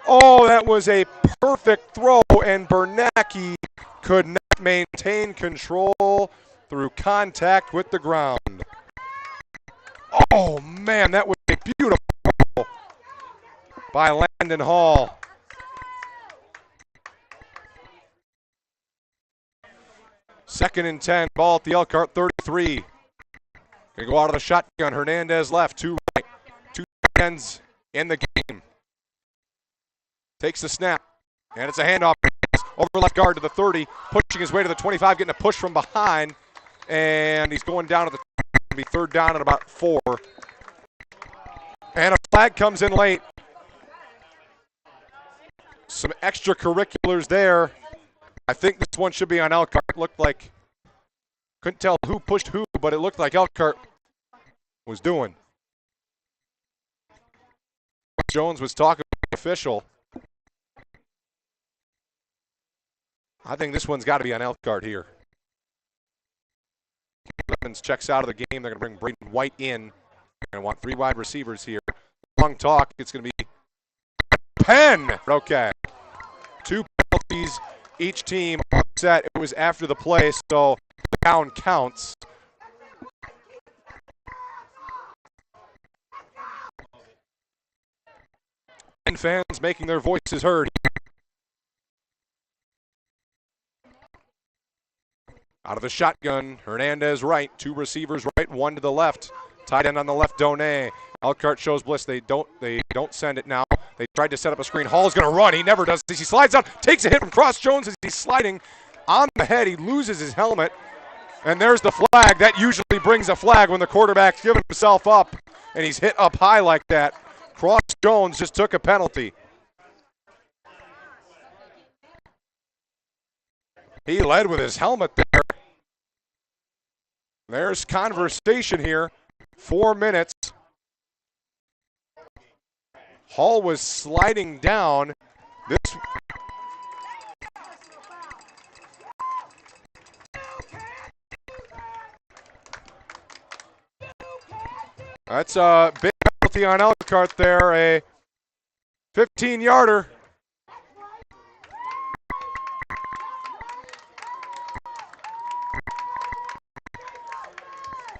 [SPEAKER 1] Oh, that was a perfect throw, and Bernacki could not maintain control through contact with the ground. Oh, man, that was a beautiful throw by Landon Hall. Second and 10, ball at the Elkhart 33. Gonna go out of the shotgun, Hernandez left, 2 right, 2 ends in the game. Takes the snap, and it's a handoff over left guard to the 30, pushing his way to the 25, getting a push from behind, and he's going down to the be third down at about 4. And a flag comes in late. Some extracurriculars there. I think this one should be on Elkhart. It looked like, couldn't tell who pushed who, but it looked like Elkhart was doing. Jones was talking to the official. I think this one's got to be on Elkhart here. Evans checks out of the game. They're going to bring Braden White in. They're going to want 3 wide receivers here. Long talk. It's going to be Penn. Okay. 2 penalties. Each team set. It was after the play, so the down counts. And fans making their voices heard. Out of the shotgun, Hernandez right, 2 receivers right, 1 to the left. Tight end on the left, Donay. Elkhart shows blitz. They don't send it now. They tried to set up a screen. Hall's going to run. He never does. He slides out, takes a hit from Cross Jones as he's sliding on the head. He loses his helmet. And there's the flag. That usually brings a flag when the quarterback's giving himself up and he's hit up high like that. Cross Jones just took a penalty. He led with his helmet there. There's conversation here. 4 minutes. Hall was sliding down. That's a big penalty on Elkhart there, a 15-yarder.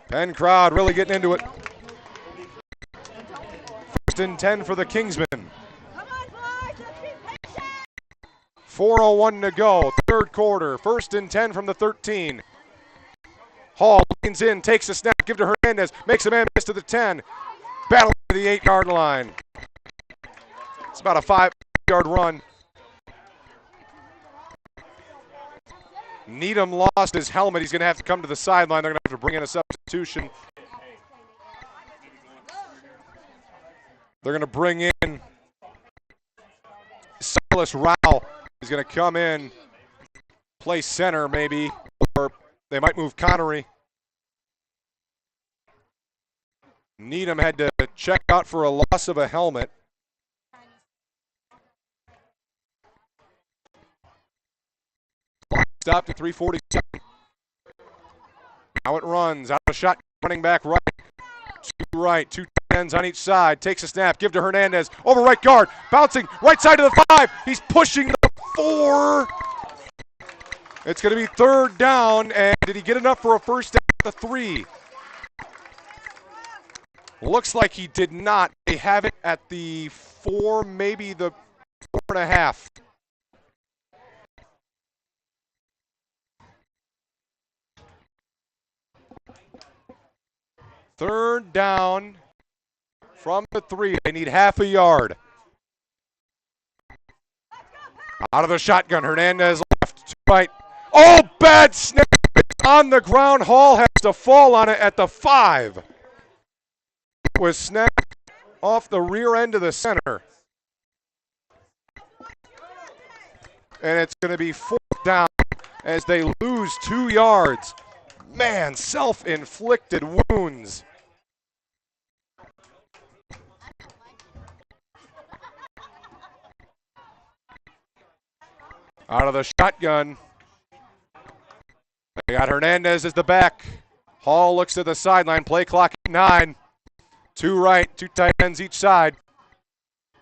[SPEAKER 1] Penn crowd really getting into it. 1st and 10 for the Kingsmen. 4:01 to go, 3rd quarter. 1st and 10 from the 13. Hall leans in, takes a snap, give to Hernandez, makes a man miss to the 10. Battle to the 8-yard line. It's about a 5-yard run. Needham lost his helmet. He's going to have to come to the sideline. They're going to have to bring in a substitution. They're going to bring in Silas Rao. He's going to come in, play center maybe, or they might move Connery. Needham had to check out for a loss of a helmet. Stopped at 3:47. Now it runs out of shot, running back right. Two right, 2 ends on each side. Takes a snap, give to Hernandez. Over right guard, bouncing right side to the 5. He's pushing the 4. It's going to be 3rd down, and did he get enough for a first down at the 3? Looks like he did not. They have it at the 4, maybe the 4.5. Third down from the 3. They need half a yard. Out of the shotgun, Hernandez left to right. Oh, bad snap. It's on the ground. Hall has to fall on it at the 5. It was snapped off the rear end of the center. And it's going to be 4th down as they lose 2 yards. Man, self-inflicted wounds. Out of the shotgun. They got Hernandez as the back. Hall looks to the sideline. Play clock at 9. 2 right, 2 tight ends each side.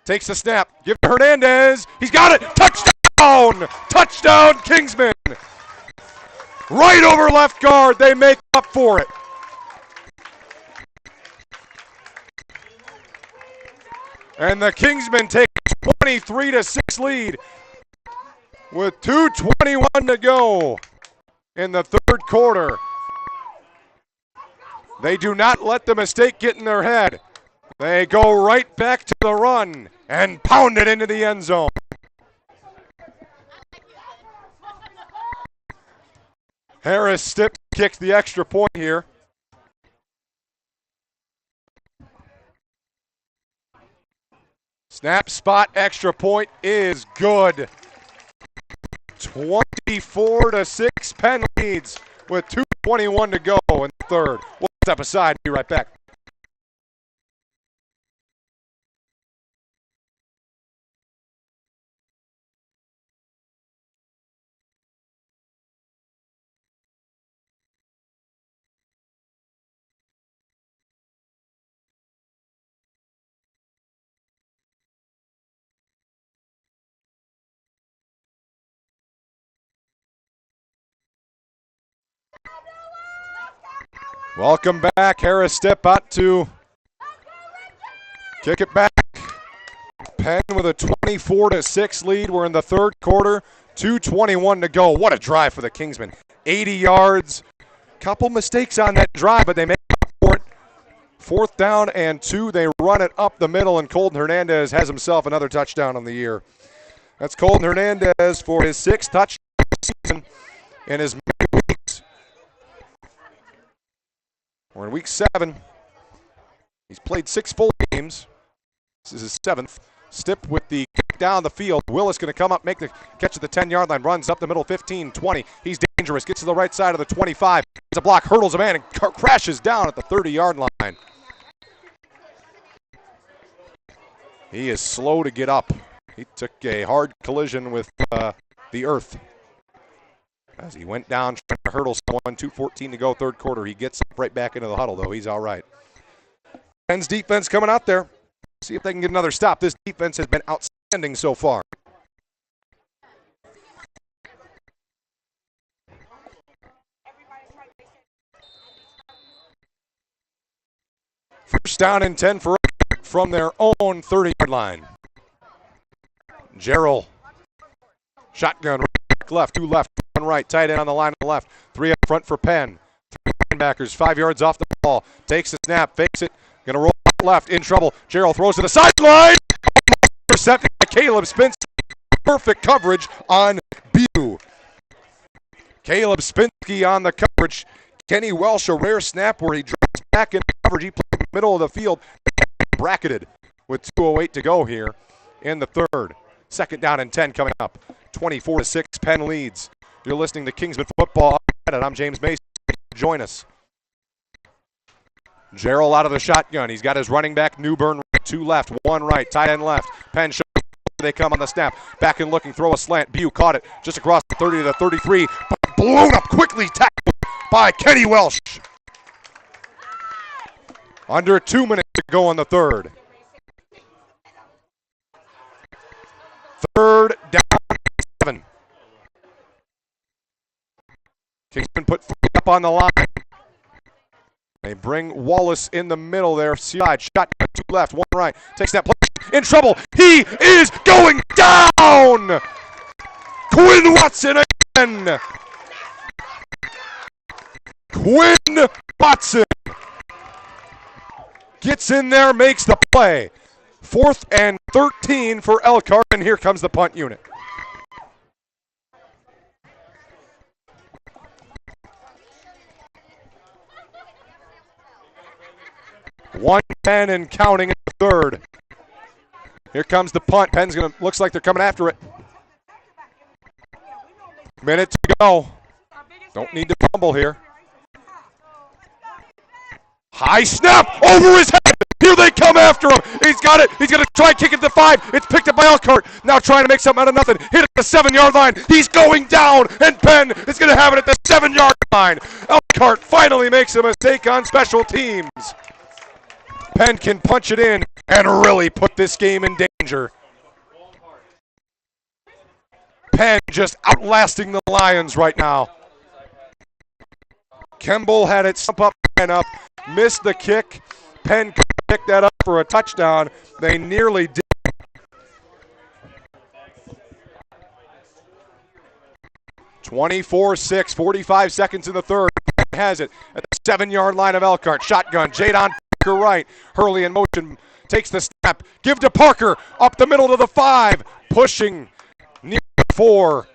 [SPEAKER 1] Takes the snap. Give to Hernandez. He's got it. Touchdown! Touchdown, Kingsmen! Right over left guard. They make up for it. And the Kingsmen take a 23-6 lead with 2:21 to go in the 3rd quarter. They do not let the mistake get in their head. They go right back to the run and pound it into the end zone. Harris Stipp kicks the extra point here. Snap, spot, extra point is good. 24-6, Penn leads with 2:21 to go in the 3rd. We'll step aside, be right back. Welcome back. Harris Stipp out to kick it back. Penn with a 24-6 lead. We're in the 3rd quarter. 2:21 to go. What a drive for the Kingsmen. 80 yards. Couple mistakes on that drive, but they make up for it. 4th down and 2. They run it up the middle, and Colton Hernandez has himself another touchdown on the year. That's Colton Hernandez for his 6th touchdown season in his many weeks We're in week 7. He's played 6 full games. This is his 7th. Stipp with the kick down the field. Willis going to come up, make the catch at the 10-yard line, runs up the middle, 15, 20. He's dangerous, gets to the right side of the 25. There's a block, hurdles a man, and crashes down at the 30-yard line. He is slow to get up. He took a hard collision with the earth as he went down trying to hurdle someone. 2:14 to go, third quarter. He gets up right back into the huddle, though. He's all right. Penn's defense coming out there. See if they can get another stop. This defense has been outstanding so far. First down and 10 for from their own 30-yard line. Gerald. Shotgun, right, left, 2 left, 1 right, tight end on the line on the left. 3 up front for Penn. 3 linebackers, 5 yards off the ball. Takes the snap, fakes it, gonna roll left, in trouble. Gerald throws to the sideline. Intercepted by Caleb Spinsky. Perfect coverage on Bew. Caleb Spinsky on the coverage. Kenny Welsh, a rare snap where he drops back in coverage. He played in the middle of the field, bracketed with 2:08 to go here in the third. Second down and 10 coming up. 24-6, Penn leads. You're listening to Kingsman Football. I'm James Mason. Join us. Gerald out of the shotgun. He's got his running back, Newburn, 2 left, 1 right, tight end left. Penn shows they come on the snap. Back and looking, throw a slant. Bew caught it just across the 30 to the 33. Blown up quickly, tackled by Kenny Welsh. Under 2 minutes to go in the third. Third down, 7. Kingsman put 3 up on the line. They bring Wallace in the middle there. Side shot, 2 left, 1 right. Takes that play. In trouble. He is going down. Quinn Watson again. Quinn Watson gets in there, makes the play. 4th and 13 for Elkhart, and here comes the punt unit. One 10 and counting in the third. Here comes the punt. Penn's gonna looks like they're coming after it. Minute to go. Don't need to fumble here. High snap over his head. Here they come after him. He's got it. He's going to try and kick it to 5. It's picked up by Elkhart. Now trying to make something out of nothing. Hit at the 7-yard line. He's going down, and Penn is going to have it at the 7-yard line. Elkhart finally makes a mistake on special teams. Penn can punch it in and really put this game in danger. Penn just outlasting the Lions right now. Kemble had it stump up and up. Missed the kick. Penn picked that up for a touchdown. They nearly did. (24-6), 45 seconds in the third. Penn has it at the 7-yard line of Elkhart. Shotgun, Jadon Parker right. Hurley in motion, takes the snap. Give to Parker, up the middle to the 5. Pushing near the 4.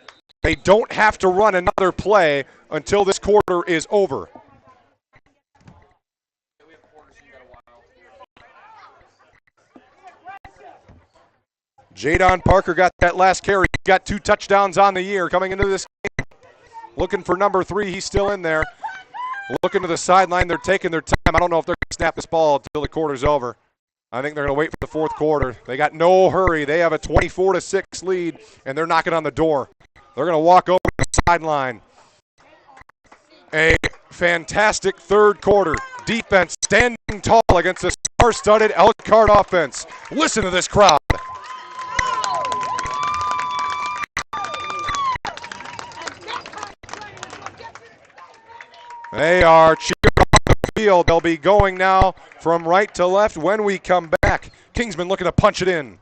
[SPEAKER 1] They don't have to run another play until this quarter is over. Jadon Parker got that last carry. He got 2 touchdowns on the year coming into this game. Looking for number 3. He's still in there. Looking to the sideline. They're taking their time. I don't know if they're going to snap this ball until the quarter's over. I think they're going to wait for the 4th quarter. They got no hurry. They have a 24-6 lead, and they're knocking on the door. They're going to walk over the sideline. A fantastic third quarter. Defense standing tall against the star-studded Elkhart offense. Listen to this crowd. They are cheering on the field. They'll be going now from right to left when we come back. Kingsman looking to punch it in.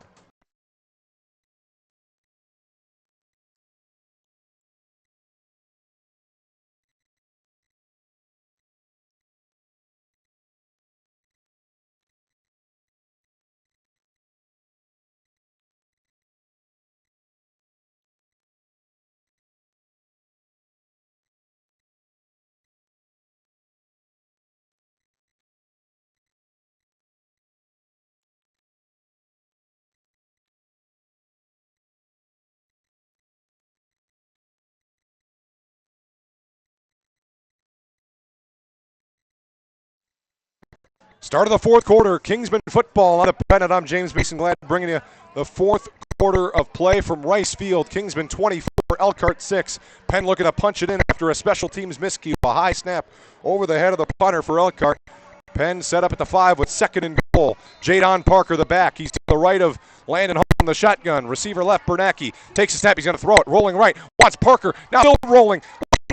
[SPEAKER 1] Start of the fourth quarter, Kingsman football on the Pennant. I'm James Mason Glad bringing you the fourth quarter of play from Rice Field. Kingsman 24, Elkhart 6. Penn looking to punch it in after a special teams miscue. A high snap over the head of the punter for Elkhart. Penn set up at the 5 with second and goal. Jadon Parker, the back. He's to the right of Landon Hall on the shotgun. Receiver left, Bernacki. Takes a snap. He's going to throw it. Rolling right. Watts Parker. Now still rolling.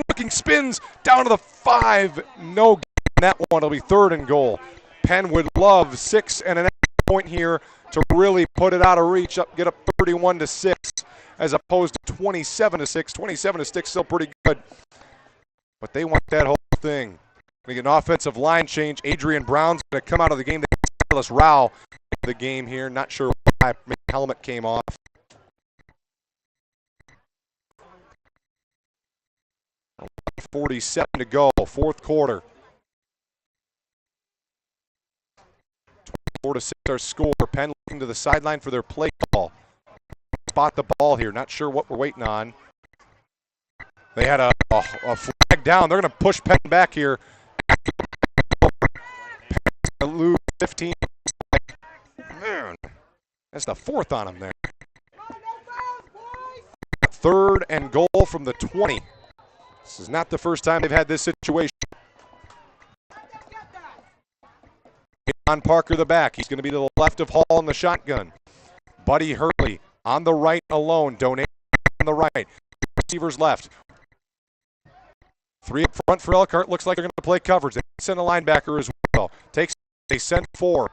[SPEAKER 1] Looking spins down to the 5. No gain on that one. It'll be third and goal. Penn would love 6 and an extra point here to really put it out of reach, get up 31-6 as opposed to 27-6. 27-6 still pretty good, but they want that whole thing. They get an offensive line change. Adrian Brown's going to come out of the game. Silas Rao in the game here. Not sure why his helmet came off. .47 to go, fourth quarter. 24-6 our score. Penn looking to the sideline for their play call. Spot the ball here. Not sure what we're waiting on. They had a flag down. They're going to push Penn back here. Penn's going to lose 15. Man, that's the fourth on them there. Third and goal from the 20. This is not the first time they've had this situation. John Parker, the back. He's going to be to the left of Hall in the shotgun. Buddy Hurley on the right alone. Donate on the right. Receivers left. 3 up front for Elkhart. Looks like they're going to play coverage. They send a linebacker as well. They send 4.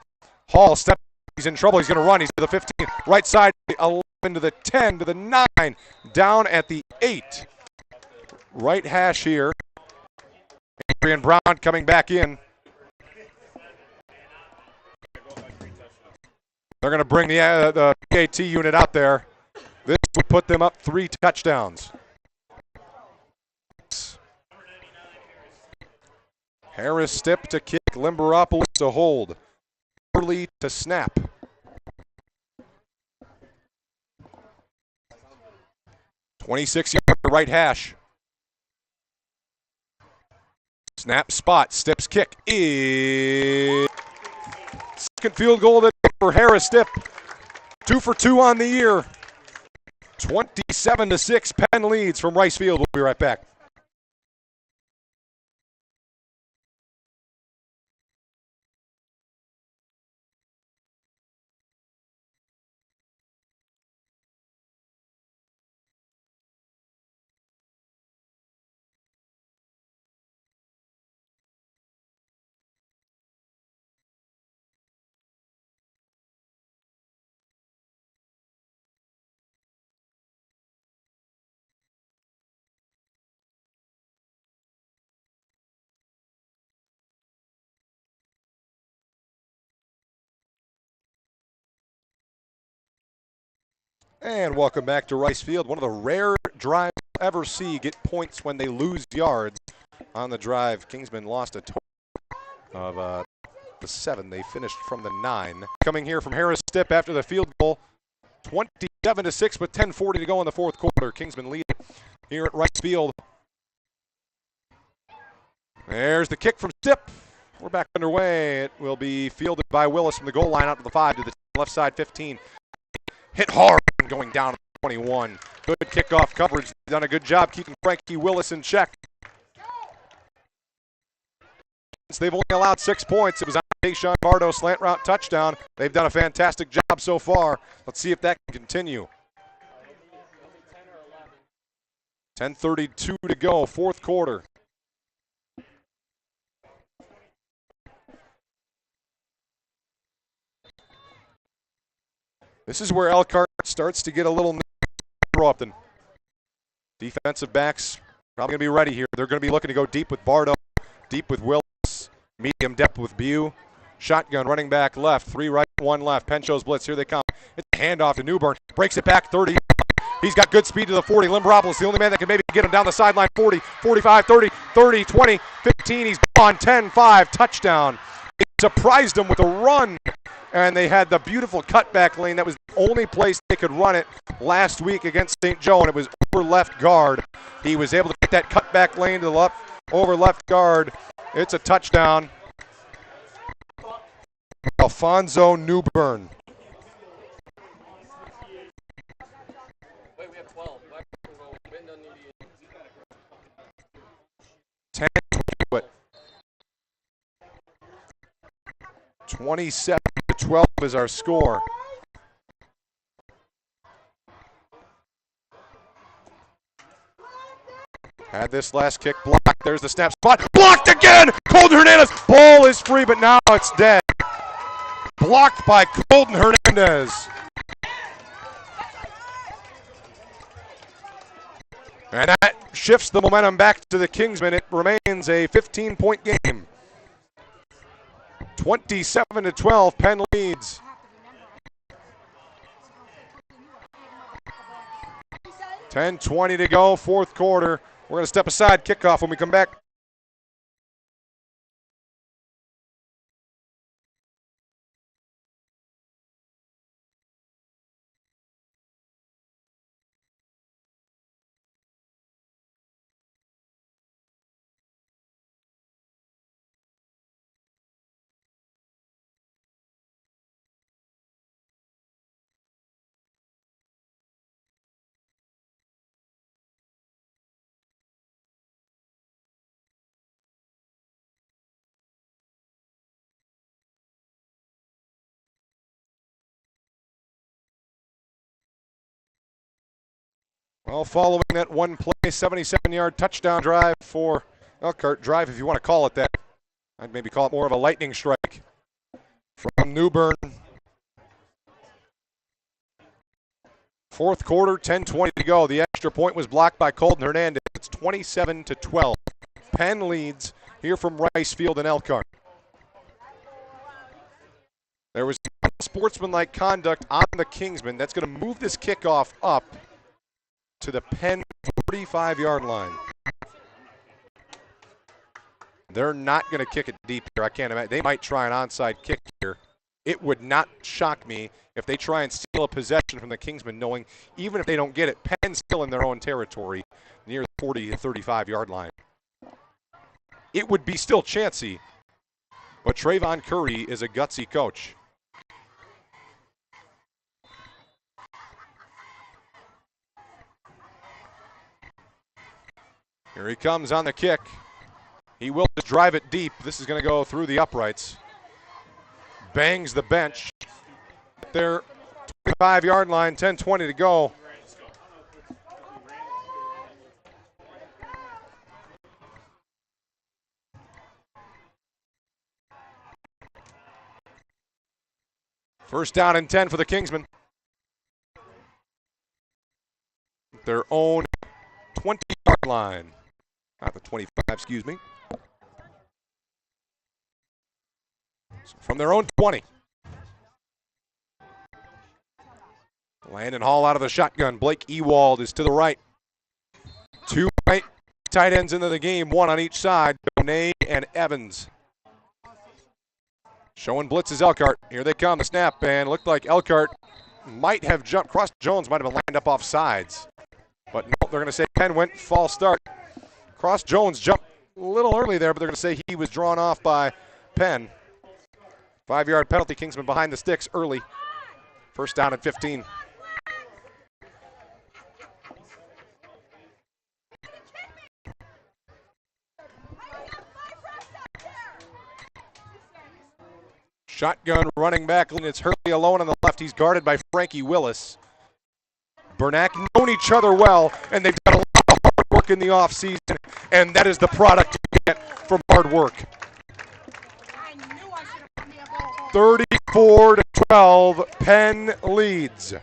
[SPEAKER 1] Hall step. He's in trouble. He's going to run. He's to the 15. Right side. 11 to the 10 to the 9. Down at the 8. Right hash here. Adrian Brown coming back in. They're going to bring the PAT unit out there. This will put them up 3 touchdowns. Harris Stip to kick. Limberopoulos to hold. Early to snap. .26-yard right hash. Snap spot. Stip's kick is second field goal that for Harris Stip. 2 for 2 on the year. 27-6. Penn leads from Rice Field. We'll be right back. And welcome back to Rice Field. One of the rare drives you'll ever see get points when they lose yards on the drive. Kingsman lost a total of the 7. They finished from the 9. Coming here from Harris Stip after the field goal. 27-6 with 10:40 to go in the fourth quarter. Kingsman lead here at Rice Field. There's the kick from Stip. We're back underway. It will be fielded by Willis from the goal line out to the 5 to the left side 15. Hit hard going down to 21. Good kickoff coverage. Done a good job keeping Frankie Willis in check. They've only allowed 6 points. It was on Tayshawn Bardo slant route touchdown. They've done a fantastic job so far. Let's see if that can continue. 10:32 to go, fourth quarter. This is where Elkhart starts to get a little often. Defensive backs probably going to be ready here. They're going to be looking to go deep with Bardo, deep with Willis, medium depth with Bew. Shotgun running back left, 3 right, 1 left. Penn shows blitz. Here they come. It's a handoff to Newburn. Breaks it back 30. He's got good speed to the 40. Limberopoulos, the only man that can maybe get him down the sideline. 40, 45, 30, 30, 20, 15. He's gone 10-5. Touchdown. It surprised him with a run. And they had the beautiful cutback lane. That was the only place they could run it last week against St. Joe, and it was over left guard. He was able to get that cutback lane to the left, over left guard. It's a touchdown. Alfonso Newburn.
[SPEAKER 5] Wait, we have 12.
[SPEAKER 1] 10 27-12 is our score. Had this last kick blocked. There's the snap spot. Blocked again! Colton Hernandez. Ball is free, but now it's dead. Blocked by Colton Hernandez. And that shifts the momentum back to the Kingsmen. It remains a 15-point game. 27-12, Penn leads. $10:20 to go, fourth quarter. We're going to step aside, kickoff when we come back. Well, following that one play, 77-yard touchdown drive for Elkhart, drive if you want to call it that. I'd maybe call it more of a lightning strike from Newburn. Fourth quarter, 10:20 to go. The extra point was blocked by Colton Hernandez. It's 27-12. Penn leads here from Rice Field in Elkhart. There was sportsmanlike conduct on the Kingsmen. That's going to move this kickoff up to the Penn 45-yard line. They're not going to kick it deep here. I can't imagine. They might try an onside kick here. It would not shock me if they try and steal a possession from the Kingsmen, knowing even if they don't get it, Penn's still in their own territory near the 40 to 35-yard line. It would be still chancy, but Trayvon Curry is a gutsy coach. Here he comes on the kick. He will just drive it deep. This is going to go through the uprights. Bangs the bench. Their 25-yard line, 10:20 to go. First down and 10 for the Kingsmen. Their own 20-yard line. Not the 25, excuse me. So from their own 20. Landon Hall out of the shotgun. Blake Ewald is to the right. Two right tight ends into the game, one on each side. Bonet and Evans. Showing blitzes Elkhart. Here they come, the snap, and looked like Elkhart might have jumped. Cross Jones might have been lined up off sides. But no, they're going to say Penn went false start. Cross Jones jumped a little early there, but they're going to say he was drawn off by Penn. 5-yard penalty, Kingsman behind the sticks early. First down at 15. Shotgun running back, and it's Hurley alone on the left. He's guarded by Frankie Willis. Bernack known each other well, and they've done a lot of hard work in the offseason, and that is the product you get from hard work. 34-12, Penn leads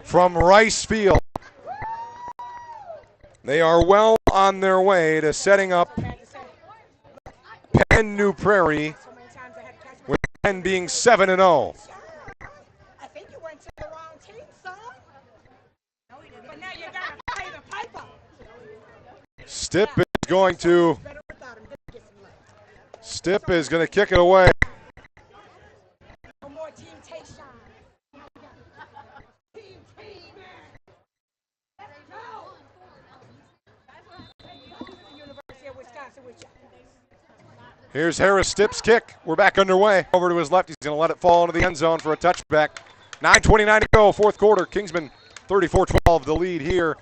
[SPEAKER 1] from Rice Field. They are well on their way to setting up Penn New Prairie, with Penn being 7-0.
[SPEAKER 6] I think you went to the wrong team, son. But now you gotta pay the piper.
[SPEAKER 1] Stipp is going to kick it away.
[SPEAKER 6] No more team Tayshawn. Team. The University of Wisconsin with you.
[SPEAKER 1] Here's Harris Stipp's kick. We're back underway. Over to his left. He's going to let it fall into the end zone for a touchback. 9:29 to go, fourth quarter. Kingsman 34-12, the lead here.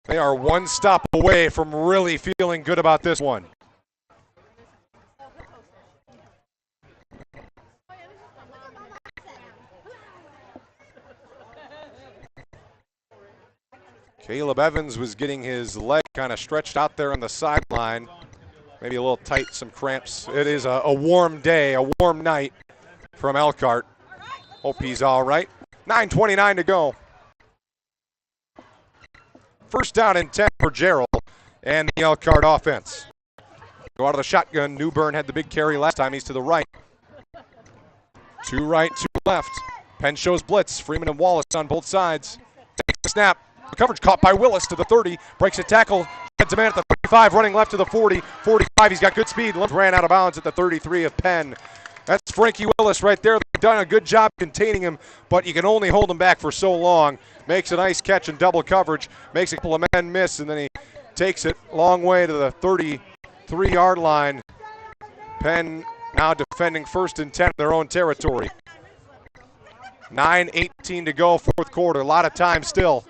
[SPEAKER 1] They are one stop away from really feeling good about this one. Caleb Evans was getting his leg kind of stretched out there on the sideline. Maybe a little tight, some cramps. It is a warm day, a warm night from Elkhart. Hope he's all right. 9:29 to go. First down and 10 for Gerald and the Elkhart offense. Go out of the shotgun. Newbern had the big carry last time. He's to the right. Two right, two left. Penn shows blitz. Freeman and Wallace on both sides. Takes the snap. The coverage caught by Willis to the 30. Breaks a tackle. Heads a man at the 35. Running left to the 40. 45. He's got good speed. Ran out of bounds at the 33 of Penn. That's Frankie Willis right there. They've done a good job containing him, but you can only hold him back for so long. Makes a nice catch in double coverage. Makes a couple of men miss, and then he takes it a long way to the 33-yard line. Penn now defending 1st and 10 in their own territory. 9:18 to go, fourth quarter. A lot of time still.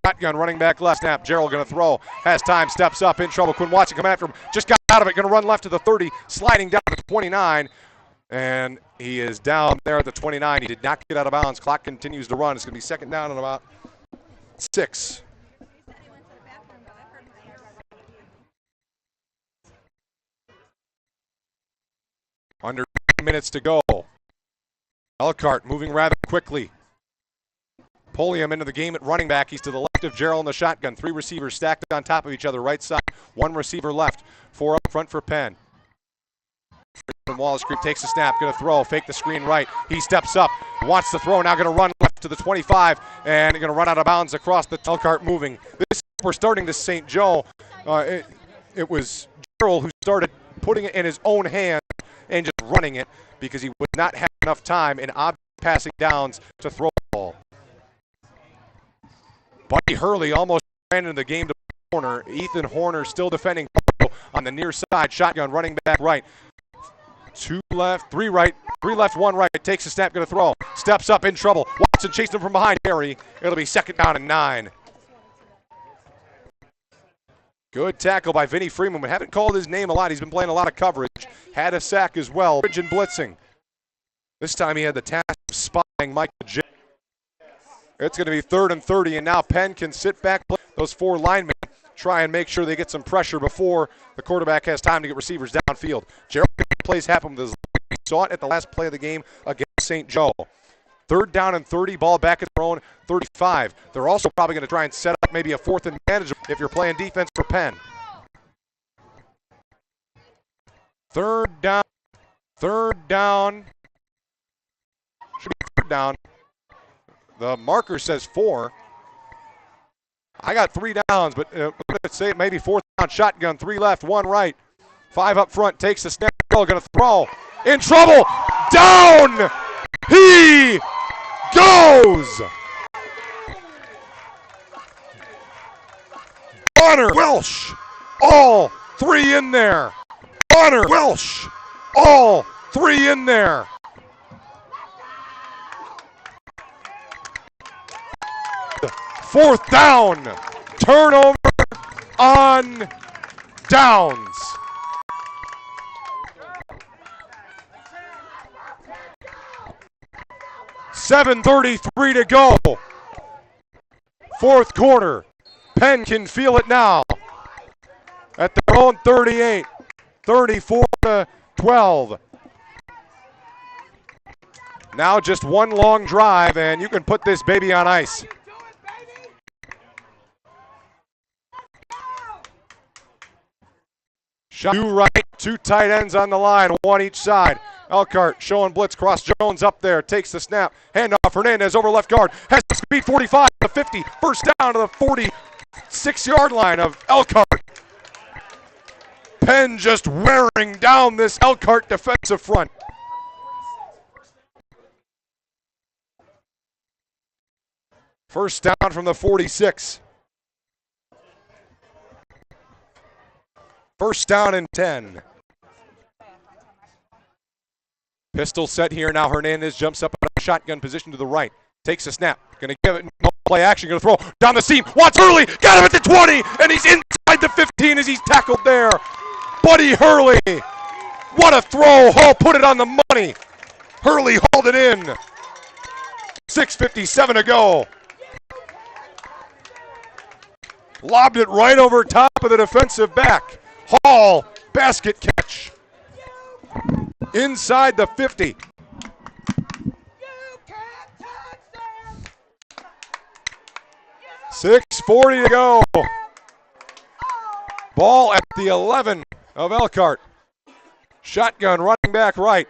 [SPEAKER 1] Shotgun running back left snap. Gerald going to throw. Has time, steps up, in trouble. Quinn Watson coming after him. Just got out of it. Going to run left to the 30. Sliding down to the 29. And he is down there at the 29. He did not get out of bounds. Clock continues to run. It's going to be second down and about 6. Under 10 minutes to go. Elkhart moving rather quickly. Polium into the game at running back. He's to the left of Gerald in the shotgun. 3 receivers stacked on top of each other. Right side. 1 receiver left. 4 up front for Penn. Wallace Creek takes the snap. Going to throw. Fake the screen right. He steps up. Wants to throw. Now going to run left to the 25. And going to run out of bounds across the Elkhart moving. This we're starting to St. Joe. It was Gerald who started putting it in his own hand and just running it because he would not have enough time in passing downs to throw the ball. Buddy Hurley almost ran into the game to the corner. Ethan Horner still defending on the near side. Shotgun running back right. 2 left, 3 right, 3 left, 1 right. Takes a snap, going to throw. Steps up, in trouble. Watson chasing him from behind. Harry. It'll be second down and 9. Good tackle by Vinny Freeman. We haven't called his name a lot. He's been playing a lot of coverage. Had a sack as well. Bridge and blitzing. This time he had the task of spying Mike Jim. It's going to be 3rd and 30, and now Penn can sit back. Those 4 linemen try and make sure they get some pressure before the quarterback has time to get receivers downfield. Gerald plays happen with his leg. We saw it at the last play of the game against St. Joe. 3rd down and 30, ball back at their own 35. They're also probably going to try and set up maybe a 4th and manageable if you're playing defense for Penn. 3rd down. 3rd down. Should be 3rd down. The marker says 4. I got 3 downs, but let's say maybe 4th down. Shotgun, 3 left, 1 right. 5 up front, takes the snap, going to throw. In trouble, down he goes. Bonner, Welsh, all 3 in there. Bonner, Welsh, all 3 in there. Fourth down, turnover on downs. .7:33 to go. Fourth quarter. Penn can feel it now. At their own 38, 34-12. Now just 1 long drive, and you can put this baby on ice. Two right, 2 tight ends on the line, 1 each side. Elkhart showing blitz, cross Jones up there, takes the snap. Handoff, Hernandez over left guard, has the speed, 45 to 50. First down to the 46-yard line of Elkhart. Penn just wearing down this Elkhart defensive front. First down from the 46. First down and 10. Pistol set here. Now Hernandez jumps up in a shotgun position to the right. Takes a snap. Going to give it no play action. Going to throw down the seam. Watts Hurley got him at the 20, and he's inside the 15 as he's tackled there. Buddy Hurley. What a throw. Hall put it on the money. Hurley hauled it in. 6:57 to go. Lobbed it right over top of the defensive back. Hall, basket catch. Inside the 50. 6:40 to go. Ball at the 11 of Elkhart. Shotgun running back right.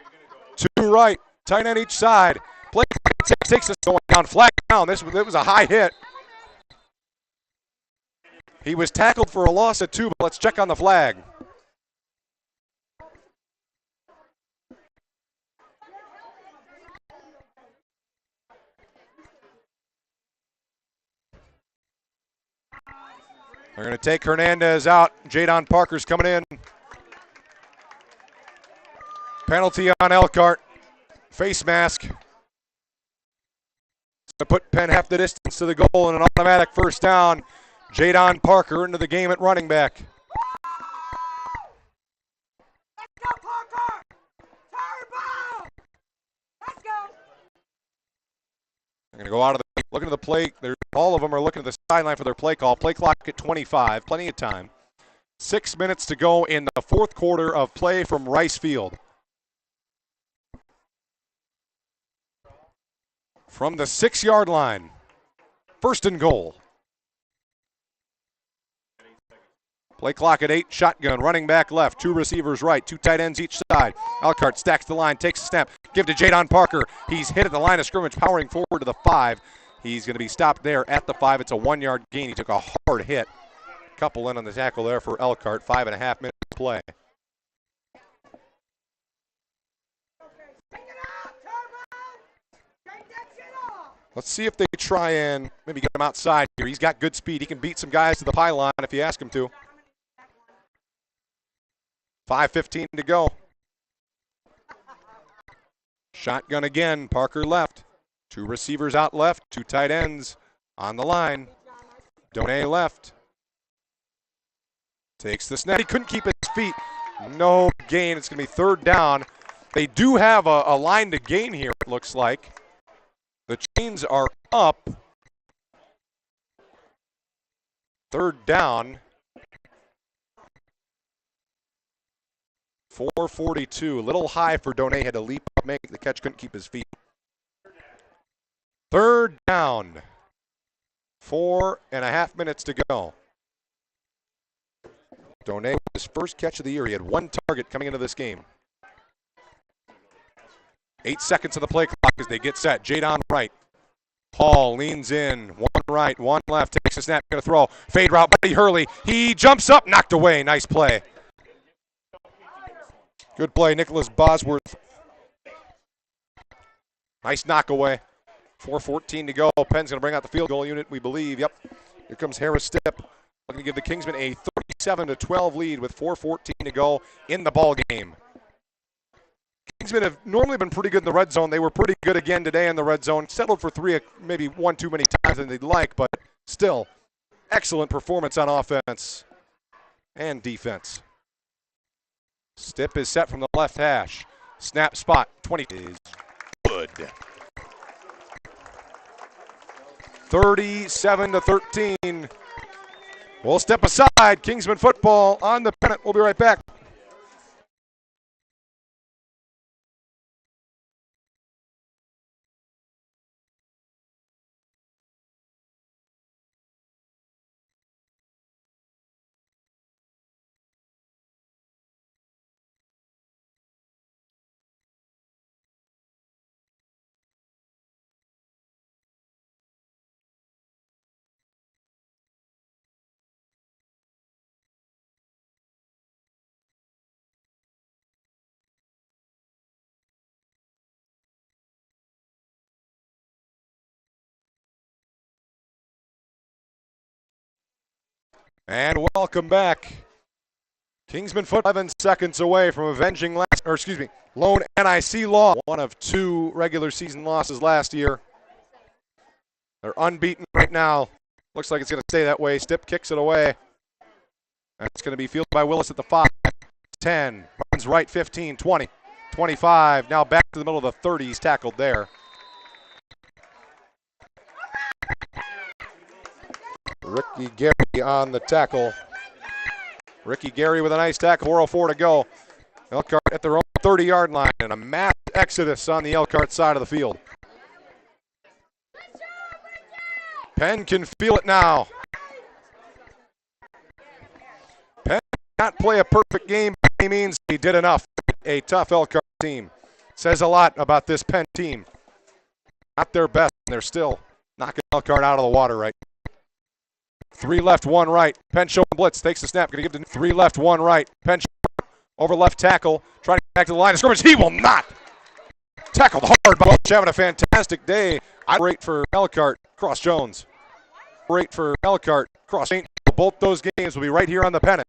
[SPEAKER 1] Two right. Tight end each side. Play takes us going down. Flag down. It was a high hit. He was tackled for a loss of 2, but let's check on the flag. They're going to take Hernandez out. Jadon Parker's coming in. Penalty on Elkhart. Face mask. To put Penn half the distance to the goal and an automatic first down. Jadon Parker into the game at running back.
[SPEAKER 6] Let's go, Parker! Turn ball! Let's go!
[SPEAKER 1] They're going to go out of the looking at the play. All of them are looking at the sideline for their play call. Play clock at 25. Plenty of time. 6 minutes to go in the fourth quarter of play from Rice Field. From the 6-yard line. First and goal. Play clock at 8. Shotgun. Running back left. 2 receivers right. 2 tight ends each side. Elkhart stacks the line. Takes a snap. Give to Jadon Parker. He's hit at the line of scrimmage. Powering forward to the 5. He's going to be stopped there at the 5. It's a 1-yard gain. He took a hard hit. Couple in on the tackle there for Elkhart. 5.5 minutes to play. Let's see if they try and maybe get him outside here. He's got good speed. He can beat some guys to the pylon if you ask him to. 5:15 to go. Shotgun again. Parker left. 2 receivers out left. 2 tight ends on the line. Donay left. Takes the snap. He couldn't keep his feet. No gain. It's going to be third down. They do have a line to gain here, it looks like. The chains are up. Third down. 4:42. A little high for Donay. Had to leap up, make the catch, couldn't keep his feet. Third down. 4.5 minutes to go. Donay, his first catch of the year. He had 1 target coming into this game. 8 seconds of the play clock as they get set. Jadon right. Paul leans in. 1 right, 1 left. Takes a snap. Going to throw. Fade route. Buddy Hurley. He jumps up. Knocked away. Nice play. Good play. Nicholas Bosworth. Nice knock away. 4:14 to go. Penn's going to bring out the field goal unit, we believe. Yep. Here comes Harris Stipp. Looking to give the Kingsmen a 37-12 lead with 4:14 to go in the ball game. Kingsmen have normally been pretty good in the red zone. They were pretty good again today in the red zone. Settled for 3, maybe 1 too many times than they'd like, but still, excellent performance on offense and defense. Stipp is set from the left hash. Snap spot, 20 is good. 37-13. We'll step aside. Kingsman football on the Pennant. We'll be right back. And welcome back. Kingsman foot 11 seconds away from avenging lone NIC loss. One of 2 regular season losses last year. They're unbeaten right now. Looks like it's going to stay that way. Stipp kicks it away. That's going to be fielded by Willis at the 5, 10, runs right 15, 20, 25. Now back to the middle of the 30s, tackled there. Ricky Gary on the tackle. Ricky Gary with a nice tackle, 4:04 to go. Elkhart at their own 30-yard line and a mass exodus on the Elkhart side of the field. Penn can feel it now. Penn did not play a perfect game by any means. He did enough. A tough Elkhart team. Says a lot about this Penn team. Not their best, and they're still knocking Elkhart out of the water right now. 3 left, 1 right. Penn showing blitz. Takes the snap. Going to give to 3 left, 1 right. Penn over left tackle. Trying to get back to the line of scrimmage. He will not. Tackled hard by Welch. Having a fantastic day. I rate for Elkhart. Cross Jones. Rate for Elkhart. Cross St. Both those games will be right here on the Pennant.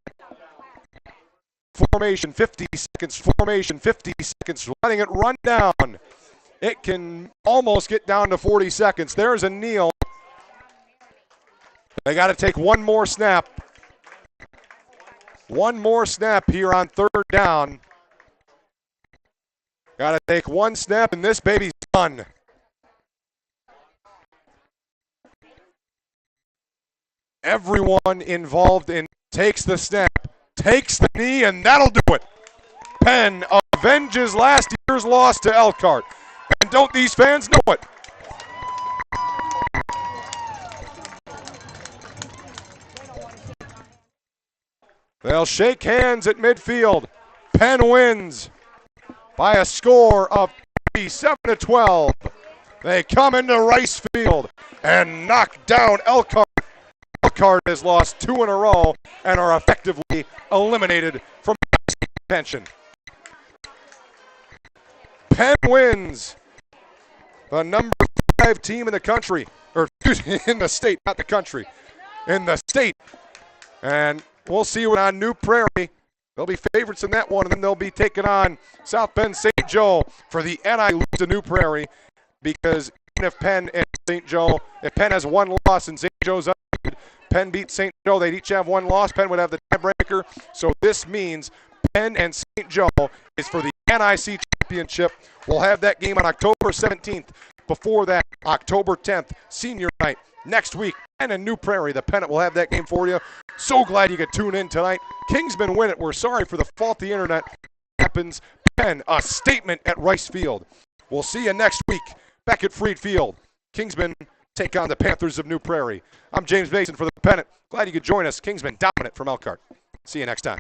[SPEAKER 1] Formation 50 seconds. Formation 50 seconds. Letting it run down. It can almost get down to 40 seconds. There's a kneel. They got to take one more snap. One more snap here on 3rd down. Got to take one snap, and this baby's done. Everyone involved in takes the snap, takes the knee, and that'll do it. Penn avenges last year's loss to Elkhart. And don't these fans know it? They'll shake hands at midfield. Penn wins by a score of 37-12. They come into Rice Field and knock down Elkhart. Elkhart has lost 2 in a row and are effectively eliminated from contention. Penn wins. The number 5 team in the country, or in the state, not the country, in the state. And we'll see what on New Prairie. They'll be favorites in that one, and then they'll be taking on South Bend St. Joe for the NI lose to New Prairie, because even if Penn and St. Joe, if Penn has 1 loss and St. Joe's undefeated, Penn beats St. Joe, they'd each have 1 loss. Penn would have the tiebreaker. So this means Penn and St. Joe is for the NIC championship. We'll have that game on October 17th. Before that, October 10th, senior night. Next week, Penn and New Prairie, the Pennant will have that game for you. So glad you could tune in tonight. Kingsmen win it. We're sorry for the faulty internet. Happens. Penn, a statement at Rice Field. We'll see you next week back at Freed Field. Kingsmen take on the Panthers of New Prairie. I'm James Mason for the Pennant. Glad you could join us. Kingsmen dominant from Elkhart. See you next time.